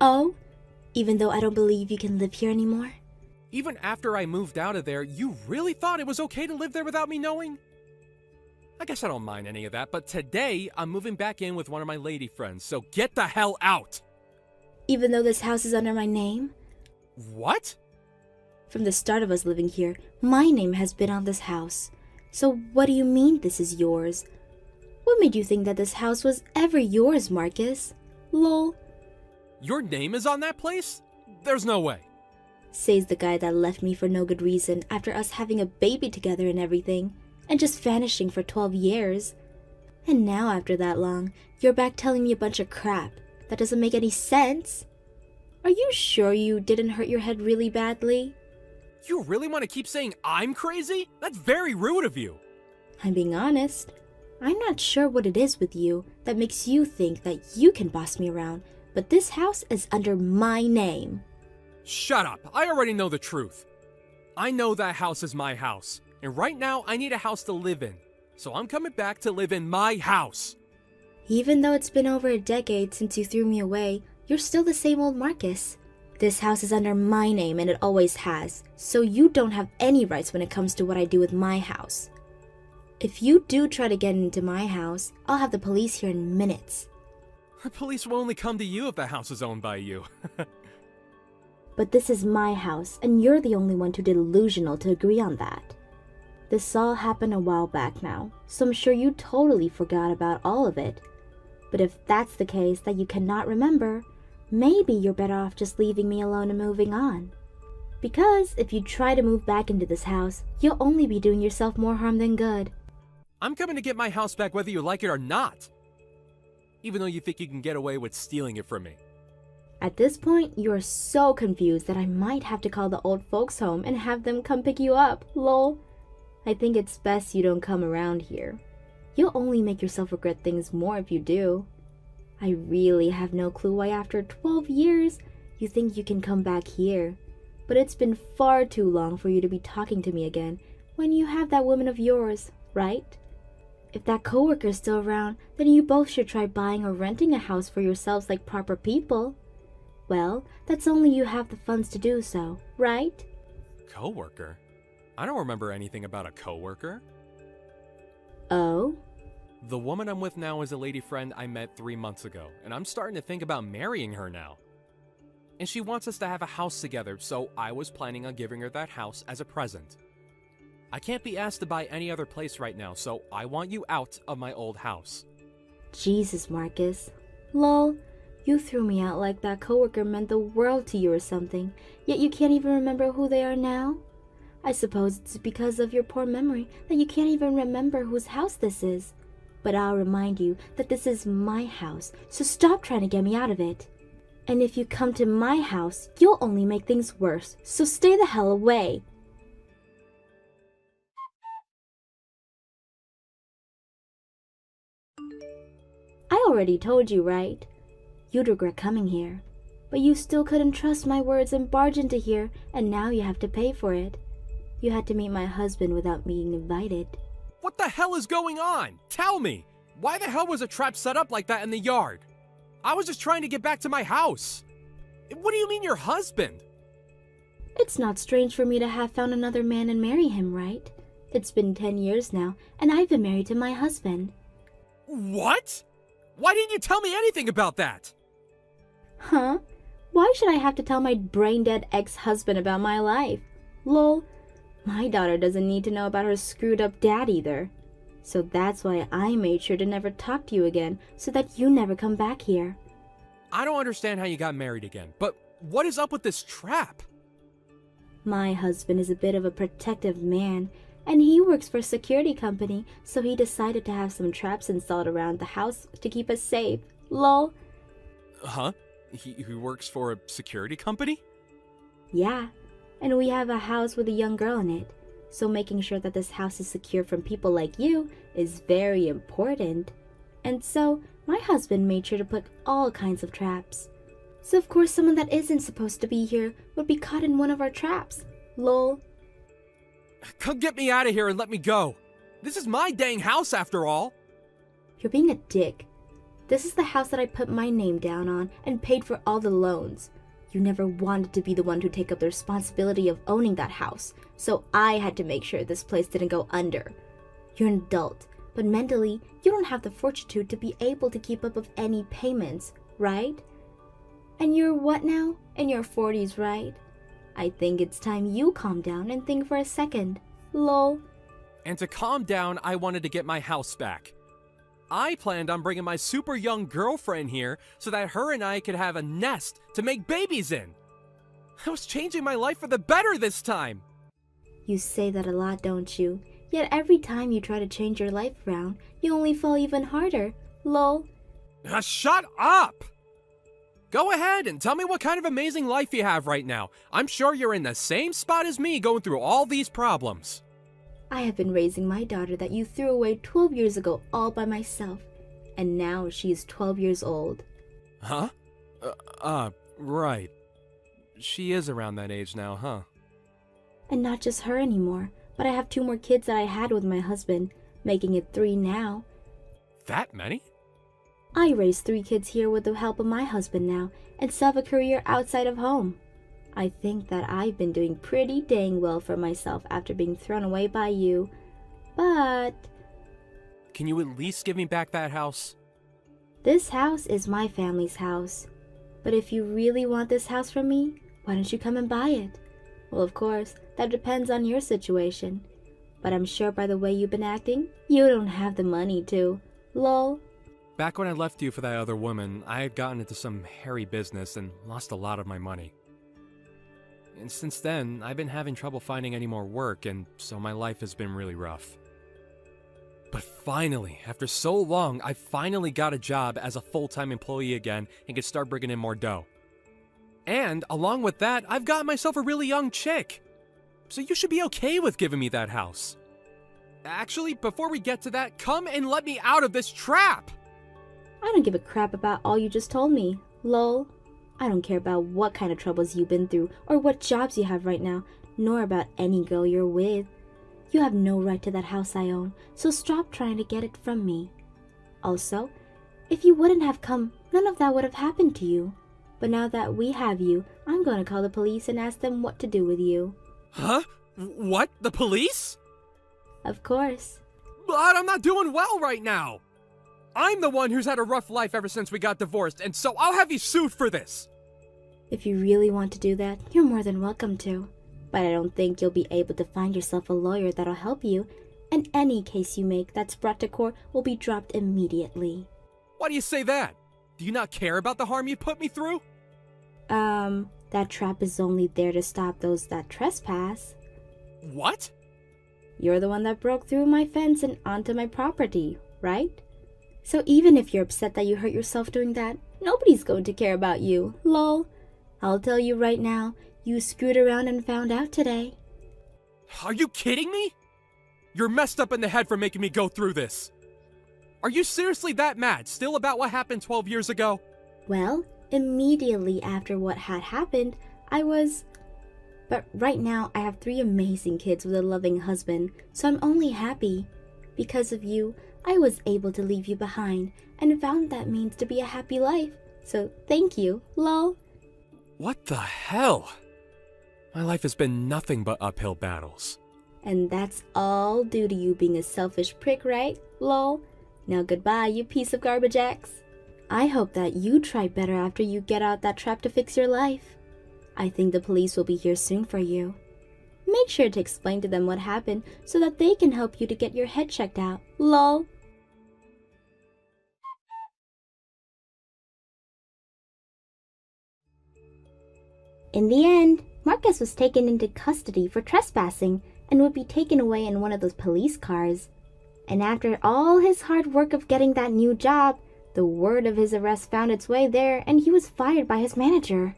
Oh, even though I don't believe you can live here anymore? Even after I moved out of there, you really thought it was okay to live there without me knowing? I guess I don't mind any of that, but today I'm moving back in with one of my lady friends, so get the hell out! Even though this house is under my name? What? From the start of us living here, my name has been on this house. So what do you mean this is yours? What made you think that this house was ever yours, Marcus? Lol, Your name is on that place? There's no way. says the guy that left me for no good reason after us having a baby together and everything, and just vanishing for 12 years. And now after that long, you're back telling me a bunch of crap that doesn't make any sense. Are you sure you didn't hurt your head really badly? You really want to keep saying I'm crazy? That's very rude of you. I'm being honest. I'm not sure what it is with you that makes you think that you can boss me around, but this house is under my name. Shut up. I already know the truth. I know that house is my house, and right now I need a house to live in. So I'm coming back to live in my house. Even though it's been over a decade since you threw me away, you're still the same old Marcus. This house is under my name and it always has, so you don't have any rights when it comes to what I do with my house. If you do try to get into my house, I'll have the police here in minutes. The police will only come to you if the house is owned by you. But this is my house, and you're the only one too delusional to agree on that. This all happened a while back now, so I'm sure you totally forgot about all of it. But if that's the case that you cannot remember, maybe you're better off just leaving me alone and moving on. Because if you try to move back into this house, you'll only be doing yourself more harm than good. I'm coming to get my house back whether you like it or not. Even though you think you can get away with stealing it from me. At this point, you are so confused that I might have to call the old folks home and have them come pick you up, lol. I think it's best you don't come around here. You'll only make yourself regret things more if you do. I really have no clue why after 12 years, you think you can come back here. But it's been far too long for you to be talking to me again when you have that woman of yours, right? If that coworker's still around, then you both should try buying or renting a house for yourselves like proper people. Well, that's only you have the funds to do so, right? Coworker? I don't remember anything about a coworker. Oh? The woman I'm with now is a lady friend I met 3 months ago, and I'm starting to think about marrying her now. And she wants us to have a house together, so I was planning on giving her that house as a present. I can't be asked to buy any other place right now, so I want you out of my old house. Jesus, Marcus. Lol, you threw me out like that coworker meant the world to you or something, yet you can't even remember who they are now? I suppose it's because of your poor memory that you can't even remember whose house this is. But I'll remind you that this is my house, so stop trying to get me out of it. And if you come to my house, you'll only make things worse, so stay the hell away. I already told you, right? You'd regret coming here. But you still couldn't trust my words and barge into here, and now you have to pay for it. You had to meet my husband without being invited. What the hell is going on? Tell me! Why the hell was a trap set up like that in the yard? I was just trying to get back to my house. What do you mean your husband? It's not strange for me to have found another man and marry him, right? It's been 10 years now, and I've been married to my husband. What? Why didn't you tell me anything about that? Huh? Why should I have to tell my brain-dead ex-husband about my life? Lol, my daughter doesn't need to know about her screwed-up dad either. So that's why I made sure to never talk to you again, so that you never come back here. I don't understand how you got married again, but what is up with this trap? My husband is a bit of a protective man, and he works for a security company, so he decided to have some traps installed around the house to keep us safe. Lol. Huh? He works for a security company? Yeah, and we have a house with a young girl in it, so making sure that this house is secure from people like you is very important. And so, my husband made sure to put all kinds of traps. So of course someone that isn't supposed to be here would be caught in one of our traps. Lol. Come get me out of here and let me go. This is my dang house after all. You're being a dick. This is the house that I put my name down on and paid for all the loans. You never wanted to be the one to take up the responsibility of owning that house, so I had to make sure this place didn't go under. You're an adult, but mentally, you don't have the fortitude to be able to keep up with any payments, right? And you're what now? In your 40s, right? I think it's time you calm down and think for a second. Lol. And to calm down, I wanted to get my house back. I planned on bringing my super young girlfriend here so that her and I could have a nest to make babies in. I was changing my life for the better this time. You say that a lot, don't you? Yet every time you try to change your life around, you only fall even harder. Lol. Shut up! Go ahead and tell me what kind of amazing life you have right now. I'm sure you're in the same spot as me going through all these problems. I have been raising my daughter that you threw away 12 years ago all by myself, and now she is 12 years old. Huh? Right. She is around that age now, huh? And not just her anymore, but I have 2 more kids that I had with my husband, making it 3 now. That many? I raised 3 kids here with the help of my husband now, and still have a career outside of home. I think that I've been doing pretty dang well for myself after being thrown away by you, but... Can you at least give me back that house? This house is my family's house. But if you really want this house from me, why don't you come and buy it? Well, of course, that depends on your situation. But I'm sure by the way you've been acting, you don't have the money to. Lol. Back when I left you for that other woman, I had gotten into some hairy business and lost a lot of my money. And since then, I've been having trouble finding any more work, and so my life has been really rough. But finally, after so long, I finally got a job as a full-time employee again and could start bringing in more dough. And along with that, I've got myself a really young chick. So you should be okay with giving me that house. Actually, before we get to that, come and let me out of this trap! I don't give a crap about all you just told me. Lol. I don't care about what kind of troubles you've been through or what jobs you have right now, nor about any girl you're with. You have no right to that house I own, so stop trying to get it from me. Also, if you wouldn't have come, none of that would have happened to you. But now that we have you, I'm going to call the police and ask them what to do with you. Huh? What? The police? Of course. But I'm not doing well right now. I'm the one who's had a rough life ever since we got divorced, and so I'll have you sued for this. If you really want to do that, you're more than welcome to. But I don't think you'll be able to find yourself a lawyer that'll help you, and any case you make that's brought to court will be dropped immediately. Why do you say that? Do you not care about the harm you put me through? That trap is only there to stop those that trespass. What? You're the one that broke through my fence and onto my property, right? So even if you're upset that you hurt yourself doing that, nobody's going to care about you. Lol. I'll tell you right now, you screwed around and found out today. Are you kidding me? You're messed up in the head for making me go through this. Are you seriously that mad still about what happened 12 years ago? Well, immediately after what had happened, I was... But right now, I have 3 amazing kids with a loving husband, so I'm only happy. Because of you, I was able to leave you behind and found that means to be a happy life. So thank you, lol. What the hell? My life has been nothing but uphill battles. And that's all due to you being a selfish prick, right? Lol. Now goodbye, you piece of garbage X. I hope that you try better after you get out that trap to fix your life. I think the police will be here soon for you. Make sure to explain to them what happened so that they can help you to get your head checked out. Lol. In the end, Marcus was taken into custody for trespassing and would be taken away in one of those police cars. And after all his hard work of getting that new job, the word of his arrest found its way there and he was fired by his manager.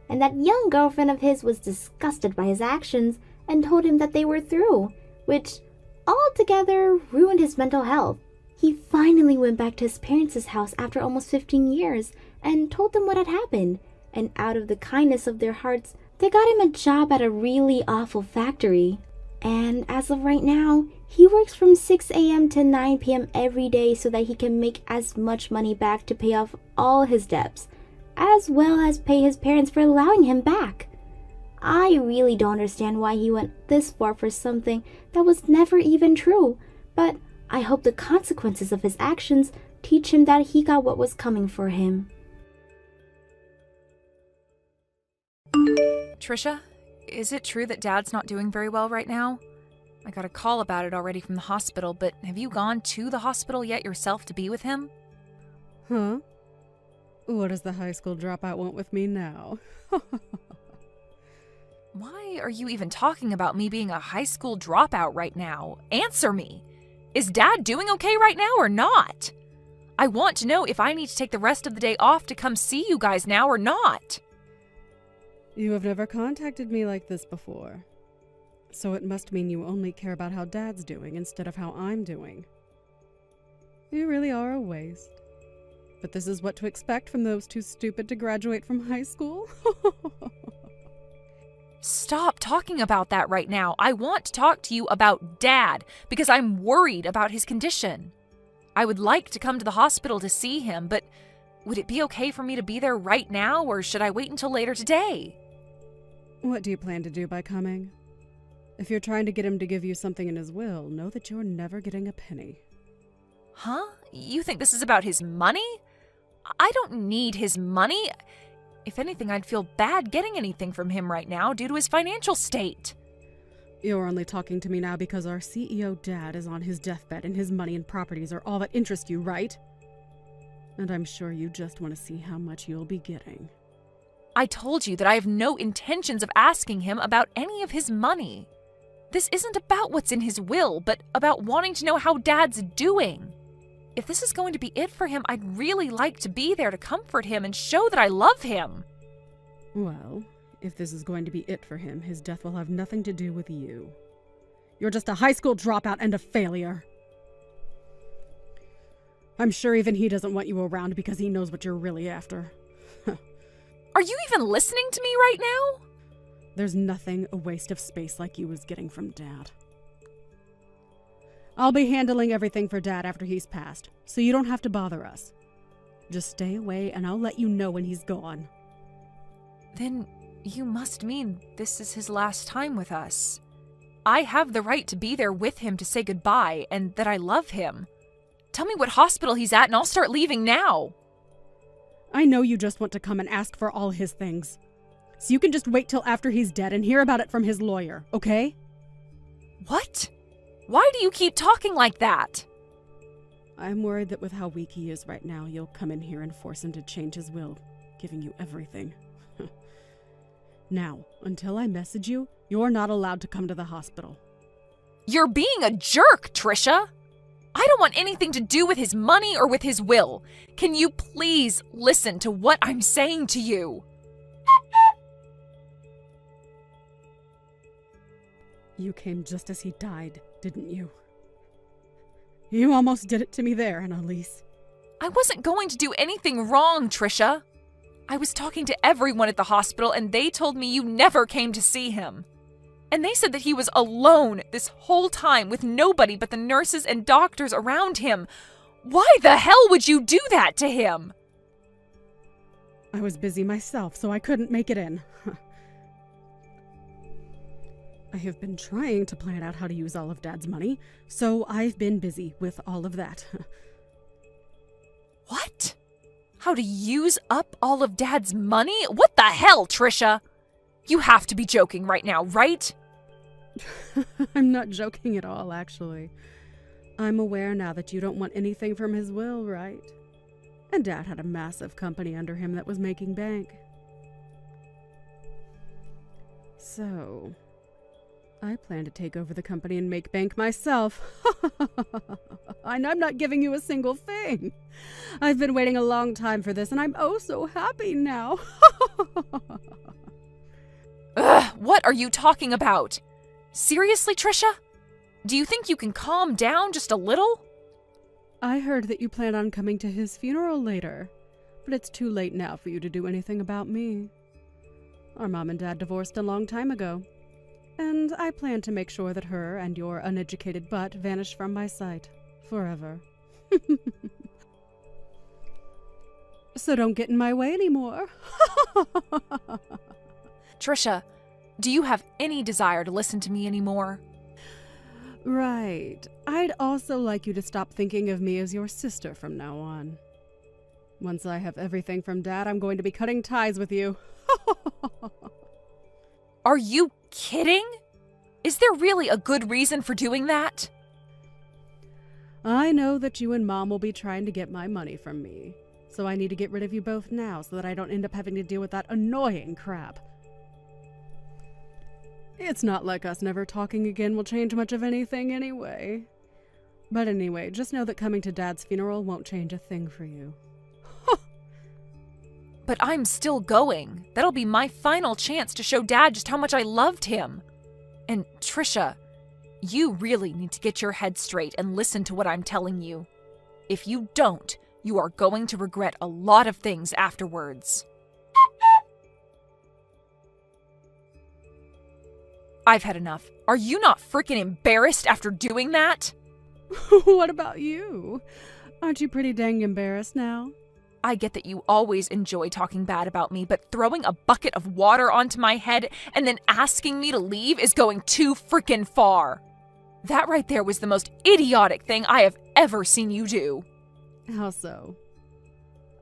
And that young girlfriend of his was disgusted by his actions and told him that they were through, which altogether ruined his mental health. He finally went back to his parents' house after almost 15 years and told them what had happened. And out of the kindness of their hearts, they got him a job at a really awful factory. And as of right now, He works from 6 a.m. to 9 p.m. every day so that he can make as much money back to pay off all his debts, as well as pay his parents for allowing him back. I really don't understand why he went this far for something that was never even true, but I hope the consequences of his actions teach him that he got what was coming for him. Trisha, is it true that Dad's not doing very well right now? I got a call about it already from the hospital, but have you gone to the hospital yet yourself to be with him? Huh? What does the high school dropout want with me now? Why are you even talking about me being a high school dropout right now? Answer me! Is Dad doing okay right now or not? I want to know if I need to take the rest of the day off to come see you guys now or not. You have never contacted me like this before. So it must mean you only care about how Dad's doing instead of how I'm doing. You really are a waste. But this is what to expect from those too stupid to graduate from high school? Stop talking about that right now. I want to talk to you about Dad because I'm worried about his condition. I would like to come to the hospital to see him, but would it be okay for me to be there right now, or should I wait until later today? What do you plan to do by coming? If you're trying to get him to give you something in his will, know that you're never getting a penny. Huh? You think this is about his money? I don't need his money. If anything, I'd feel bad getting anything from him right now due to his financial state. You're only talking to me now because our CEO Dad is on his deathbed and his money and properties are all that interest you, right? And I'm sure you just want to see how much you'll be getting. I told you that I have no intentions of asking him about any of his money. This isn't about what's in his will, but about wanting to know how Dad's doing. If this is going to be it for him, I'd really like to be there to comfort him and show that I love him. Well, if this is going to be it for him, his death will have nothing to do with you. You're just a high school dropout and a failure. I'm sure even he doesn't want you around because he knows what you're really after. Are you even listening to me right now? There's nothing a waste of space like you is getting from Dad. I'll be handling everything for Dad after he's passed, so you don't have to bother us. Just stay away and I'll let you know when he's gone. Then you must mean this is his last time with us. I have the right to be there with him to say goodbye and that I love him. Tell me what hospital he's at and I'll start leaving now. I know you just want to come and ask for all his things. So you can just wait till after he's dead and hear about it from his lawyer, okay? What? Why do you keep talking like that? I'm worried that with how weak he is right now, you'll come in here and force him to change his will, giving you everything. Now, until I message you, you're not allowed to come to the hospital. You're being a jerk, Trisha. I don't want anything to do with his money or with his will. Can you please listen to what I'm saying to you? You came just as he died, didn't you? You almost did it to me there, Annalise. I wasn't going to do anything wrong, Trisha. I was talking to everyone at the hospital and they told me you never came to see him. And they said that he was alone this whole time with nobody but the nurses and doctors around him. Why the hell would you do that to him? I was busy myself, so I couldn't make it in. I have been trying to plan out how to use all of Dad's money, so I've been busy with all of that. What? How to use up all of Dad's money? What the hell, Trisha? You have to be joking right now, right? I'm not joking at all, actually. I'm aware now that you don't want anything from his will, right? And Dad had a massive company under him that was making bank. So, I plan to take over the company and make bank myself. And I'm not giving you a single thing. I've been waiting a long time for this, and I'm oh so happy now. Ugh, what are you talking about? Seriously, Trisha? Do you think you can calm down just a little? I heard that you plan on coming to his funeral later, but it's too late now for you to do anything about me. Our mom and dad divorced a long time ago, And I plan to make sure that her and your uneducated butt vanish from my sight. Forever. So don't get in my way anymore. Trisha, do you have any desire to listen to me anymore? Right. I'd also like you to stop thinking of me as your sister from now on. Once I have everything from Dad, I'm going to be cutting ties with you. Are you kidding? Is there really a good reason for doing that? I know that you and Mom will be trying to get my money from me, so I need to get rid of you both now so that I don't end up having to deal with that annoying crap. It's not like us never talking again will change much of anything anyway. But anyway, just know that coming to Dad's funeral won't change a thing for you. But I'm still going. That'll be my final chance to show Dad just how much I loved him. And Trisha, you really need to get your head straight and listen to what I'm telling you. If you don't, you are going to regret a lot of things afterwards. I've had enough. Are you not freaking embarrassed after doing that? What about you? Aren't you pretty dang embarrassed now? I get that you always enjoy talking bad about me, but throwing a bucket of water onto my head and then asking me to leave is going too freaking far. That right there was the most idiotic thing I have ever seen you do. How so?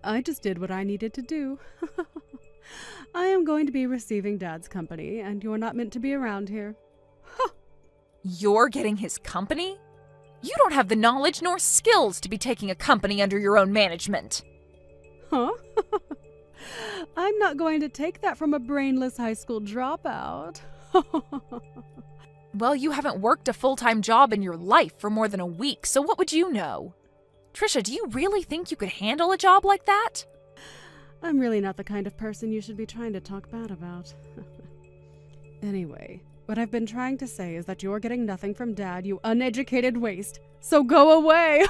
I just did what I needed to do. I am going to be receiving Dad's company, and you're not meant to be around here. You're getting his company? You don't have the knowledge nor skills to be taking a company under your own management. Huh? I'm not going to take that from a brainless high school dropout. Well, you haven't worked a full-time job in your life for more than a week, so what would you know? Trisha, do you really think you could handle a job like that? I'm really not the kind of person you should be trying to talk bad about. Anyway, what I've been trying to say is that you're getting nothing from Dad, you uneducated waste. So go away!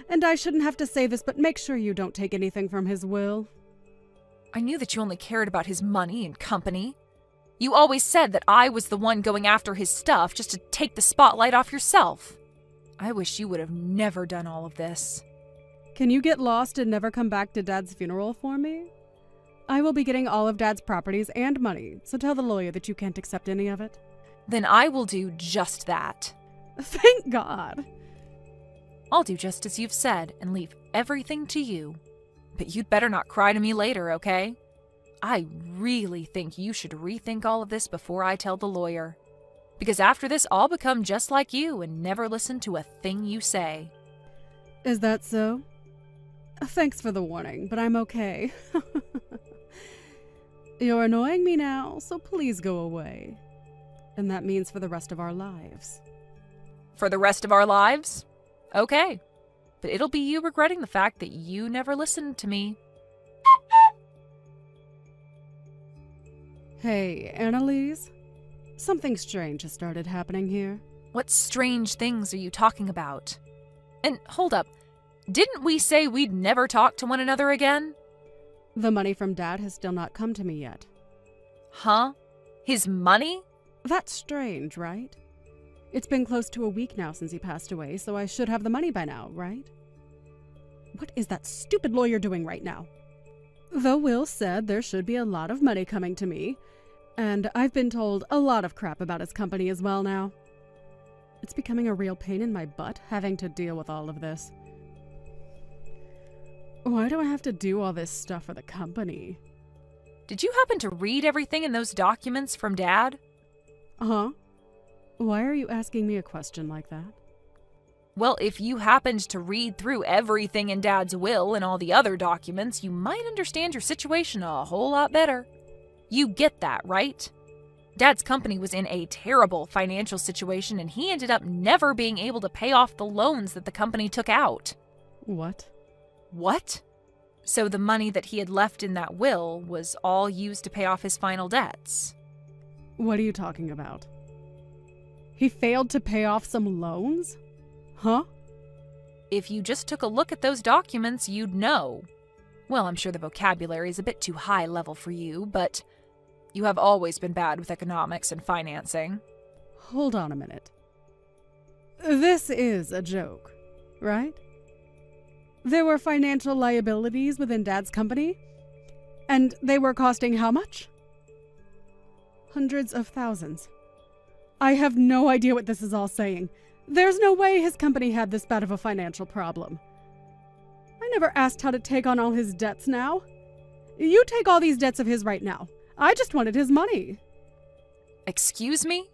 And I shouldn't have to say this, but make sure you don't take anything from his will. I knew that you only cared about his money and company. You always said that I was the one going after his stuff just to take the spotlight off yourself. I wish you would have never done all of this. Can you get lost and never come back to Dad's funeral for me? I will be getting all of Dad's properties and money, so tell the lawyer that you can't accept any of it. Then I will do just that. Thank God. I'll do just as you've said and leave everything to you. But you'd better not cry to me later, okay? I really think you should rethink all of this before I tell the lawyer. Because after this, I'll become just like you and never listen to a thing you say. Is that so? Thanks for the warning, but I'm okay. You're annoying me now, so please go away. And that means for the rest of our lives. For the rest of our lives? Okay. But it'll be you regretting the fact that you never listened to me. Hey, Annalise? Something strange has started happening here. What strange things are you talking about? And hold up, didn't we say we'd never talk to one another again? The money from Dad has still not come to me yet. Huh? His money? That's strange, right? It's been close to a week now since he passed away, so I should have the money by now, right? What is that stupid lawyer doing right now? Though Will said there should be a lot of money coming to me, and I've been told a lot of crap about his company as well now. It's becoming a real pain in my butt having to deal with all of this. Why do I have to do all this stuff for the company? Did you happen to read everything in those documents from Dad? Huh? Why are you asking me a question like that? Well, if you happened to read through everything in Dad's will and all the other documents, you might understand your situation a whole lot better. You get that, right? Dad's company was in a terrible financial situation and he ended up never being able to pay off the loans that the company took out. What? What? So the money that he had left in that will was all used to pay off his final debts. What are you talking about? He failed to pay off some loans? Huh? If you just took a look at those documents, you'd know. Well, I'm sure the vocabulary is a bit too high level for you, but You have always been bad with economics and financing. Hold on a minute. This is a joke, right? There were financial liabilities within Dad's company, and they were costing how much? Hundreds of thousands. I have no idea what this is all saying. There's no way his company had this bad of a financial problem. I never asked how to take on all his debts now. You take all these debts of his right now. I just wanted his money. Excuse me?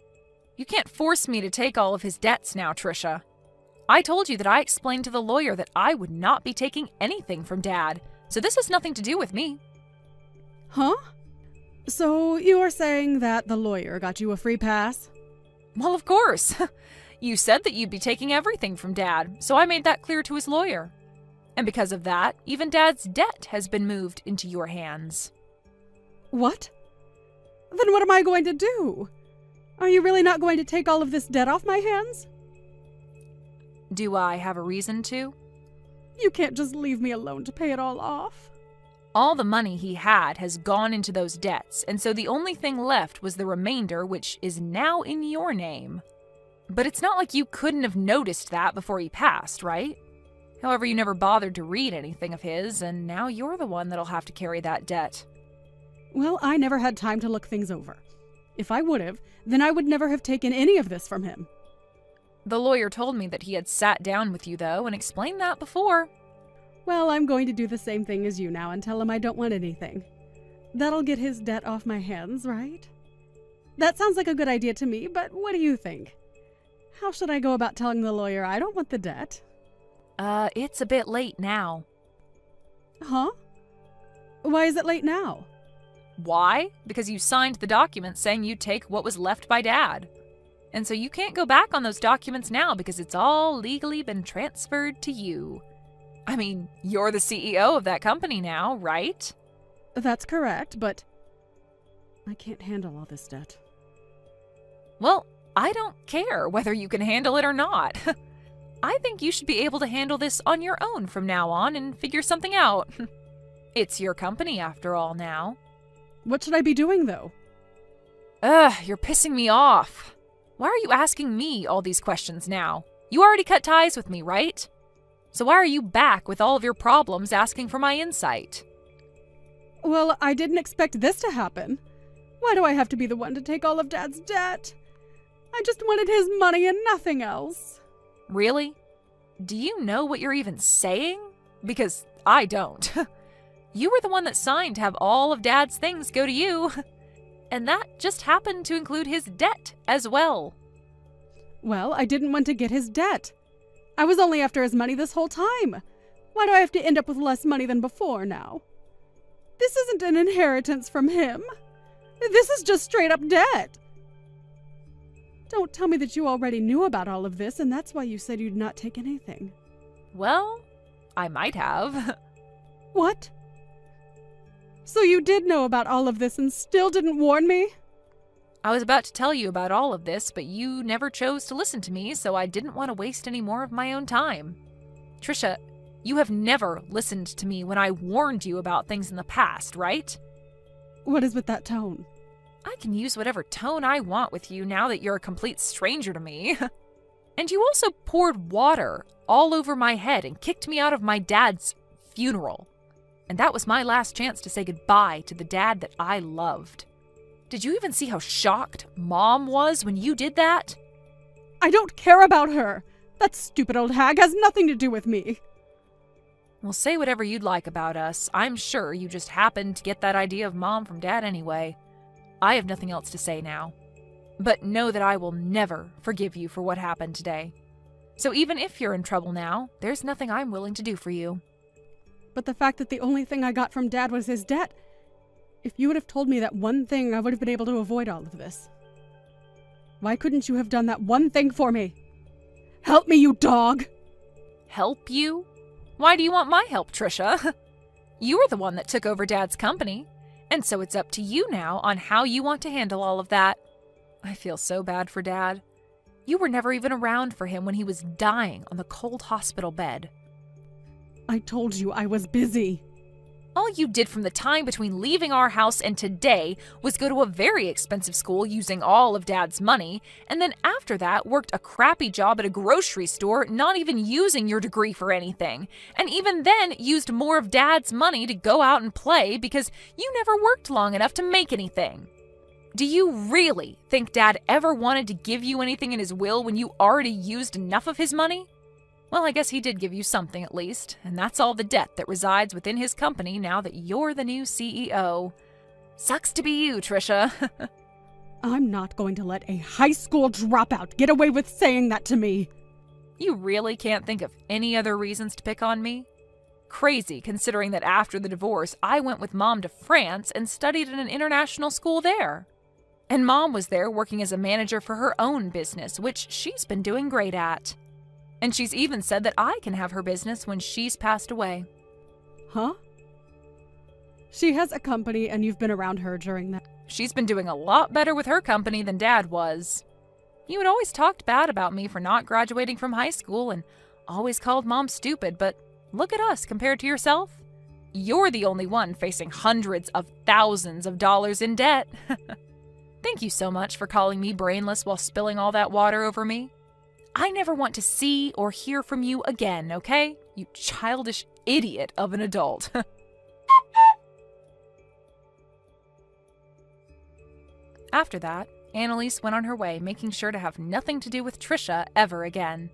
You can't force me to take all of his debts now, Trisha. I told you that I explained to the lawyer that I would not be taking anything from Dad, so this has nothing to do with me. Huh? So you are saying that the lawyer got you a free pass? Well, of course. You said that you'd be taking everything from Dad, so I made that clear to his lawyer. And because of that, even Dad's debt has been moved into your hands. What? Then what am I going to do? Are you really not going to take all of this debt off my hands? Do I have a reason to? You can't just leave me alone to pay it all off. All the money he had has gone into those debts, and so the only thing left was the remainder, which is now in your name. But it's not like you couldn't have noticed that before he passed, right? However, you never bothered to read anything of his, and now you're the one that'll have to carry that debt. Well, I never had time to look things over. If I would have, then I would never have taken any of this from him. The lawyer told me that he had sat down with you, though, and explained that before. Well, I'm going to do the same thing as you now and tell him I don't want anything. That'll get his debt off my hands, right? That sounds like a good idea to me, but what do you think? How should I go about telling the lawyer I don't want the debt? It's a bit late now. Huh? Why is it late now? Why? Because you signed the document saying you'd take what was left by Dad. And so you can't go back on those documents now because it's all legally been transferred to you. I mean, you're the CEO of that company now, right? That's correct, but I can't handle all this debt. Well, I don't care whether you can handle it or not. I think you should be able to handle this on your own from now on and figure something out. It's your company after all now. What should I be doing, though? Ugh, you're pissing me off. Why are you asking me all these questions now? You already cut ties with me, right? So why are you back with all of your problems asking for my insight? Well, I didn't expect this to happen. Why do I have to be the one to take all of Dad's debt? I just wanted his money and nothing else. Really? Do you know what you're even saying? Because I don't. You were the one that signed to have all of Dad's things go to you. And that just happened to include his debt as well. Well, I didn't want to get his debt. I was only after his money this whole time. Why do I have to end up with less money than before now? This isn't an inheritance from him. This is just straight up debt. Don't tell me that you already knew about all of this and that's why you said you'd not take anything. Well, I might have. What? So you did know about all of this and still didn't warn me? I was about to tell you about all of this, but you never chose to listen to me, so I didn't want to waste any more of my own time. Trisha, you have never listened to me when I warned you about things in the past, right? What is with that tone? I can use whatever tone I want with you now that you're a complete stranger to me. And you also poured water all over my head and kicked me out of my dad's funeral. And that was my last chance to say goodbye to the dad that I loved. Did you even see how shocked Mom was when you did that? I don't care about her. That stupid old hag has nothing to do with me. Well, say whatever you'd like about us. I'm sure you just happened to get that idea of Mom from Dad anyway. I have nothing else to say now. But know that I will never forgive you for what happened today. So even if you're in trouble now, there's nothing I'm willing to do for you. But the fact that the only thing I got from Dad was his debt. If you would have told me that one thing, I would have been able to avoid all of this. Why couldn't you have done that one thing for me? Help me, you dog! Help you? Why do you want my help, Trisha? You were the one that took over Dad's company, and so it's up to you now on how you want to handle all of that. I feel so bad for Dad. You were never even around for him when he was dying on the cold hospital bed. I told you I was busy. All you did from the time between leaving our house and today was go to a very expensive school using all of Dad's money, and then after that worked a crappy job at a grocery store, not even using your degree for anything, and even then used more of Dad's money to go out and play because you never worked long enough to make anything. Do you really think Dad ever wanted to give you anything in his will when you already used enough of his money? Well, I guess he did give you something at least, and that's all the debt that resides within his company now that you're the new CEO. Sucks to be you, Trisha. I'm not going to let a high school dropout get away with saying that to me. You really can't think of any other reasons to pick on me? Crazy, considering that after the divorce, I went with Mom to France and studied at an international school there. And Mom was there working as a manager for her own business, which she's been doing great at. And she's even said that I can have her business when she's passed away. Huh? She has a company and you've been around her during that. She's been doing a lot better with her company than Dad was. You had always talked bad about me for not graduating from high school and always called Mom stupid, but look at us compared to yourself. You're the only one facing hundreds of thousands of dollars in debt. Thank you so much for calling me brainless while spilling all that water over me. I never want to see or hear from you again, okay? You childish idiot of an adult. After that, Annalise went on her way, making sure to have nothing to do with Trisha ever again.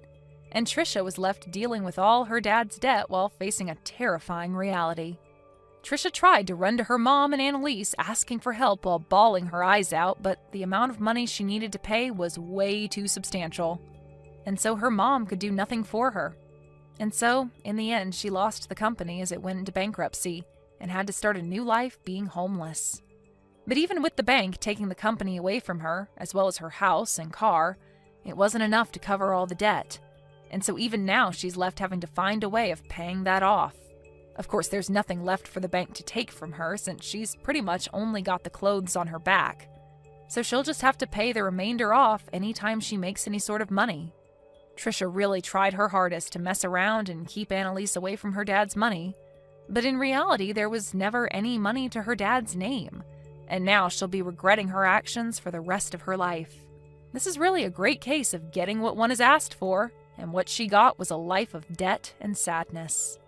And Trisha was left dealing with all her dad's debt while facing a terrifying reality. Trisha tried to run to her mom and Annalise asking for help while bawling her eyes out, but the amount of money she needed to pay was way too substantial. And so her mom could do nothing for her. And so, in the end, she lost the company as it went into bankruptcy and had to start a new life being homeless. But even with the bank taking the company away from her, as well as her house and car, it wasn't enough to cover all the debt. And so even now she's left having to find a way of paying that off. Of course, there's nothing left for the bank to take from her since she's pretty much only got the clothes on her back. So she'll just have to pay the remainder off anytime she makes any sort of money. Trisha really tried her hardest to mess around and keep Annalise away from her dad's money, but in reality there was never any money to her dad's name, and now she'll be regretting her actions for the rest of her life. This is really a great case of getting what one is asked for, and what she got was a life of debt and sadness.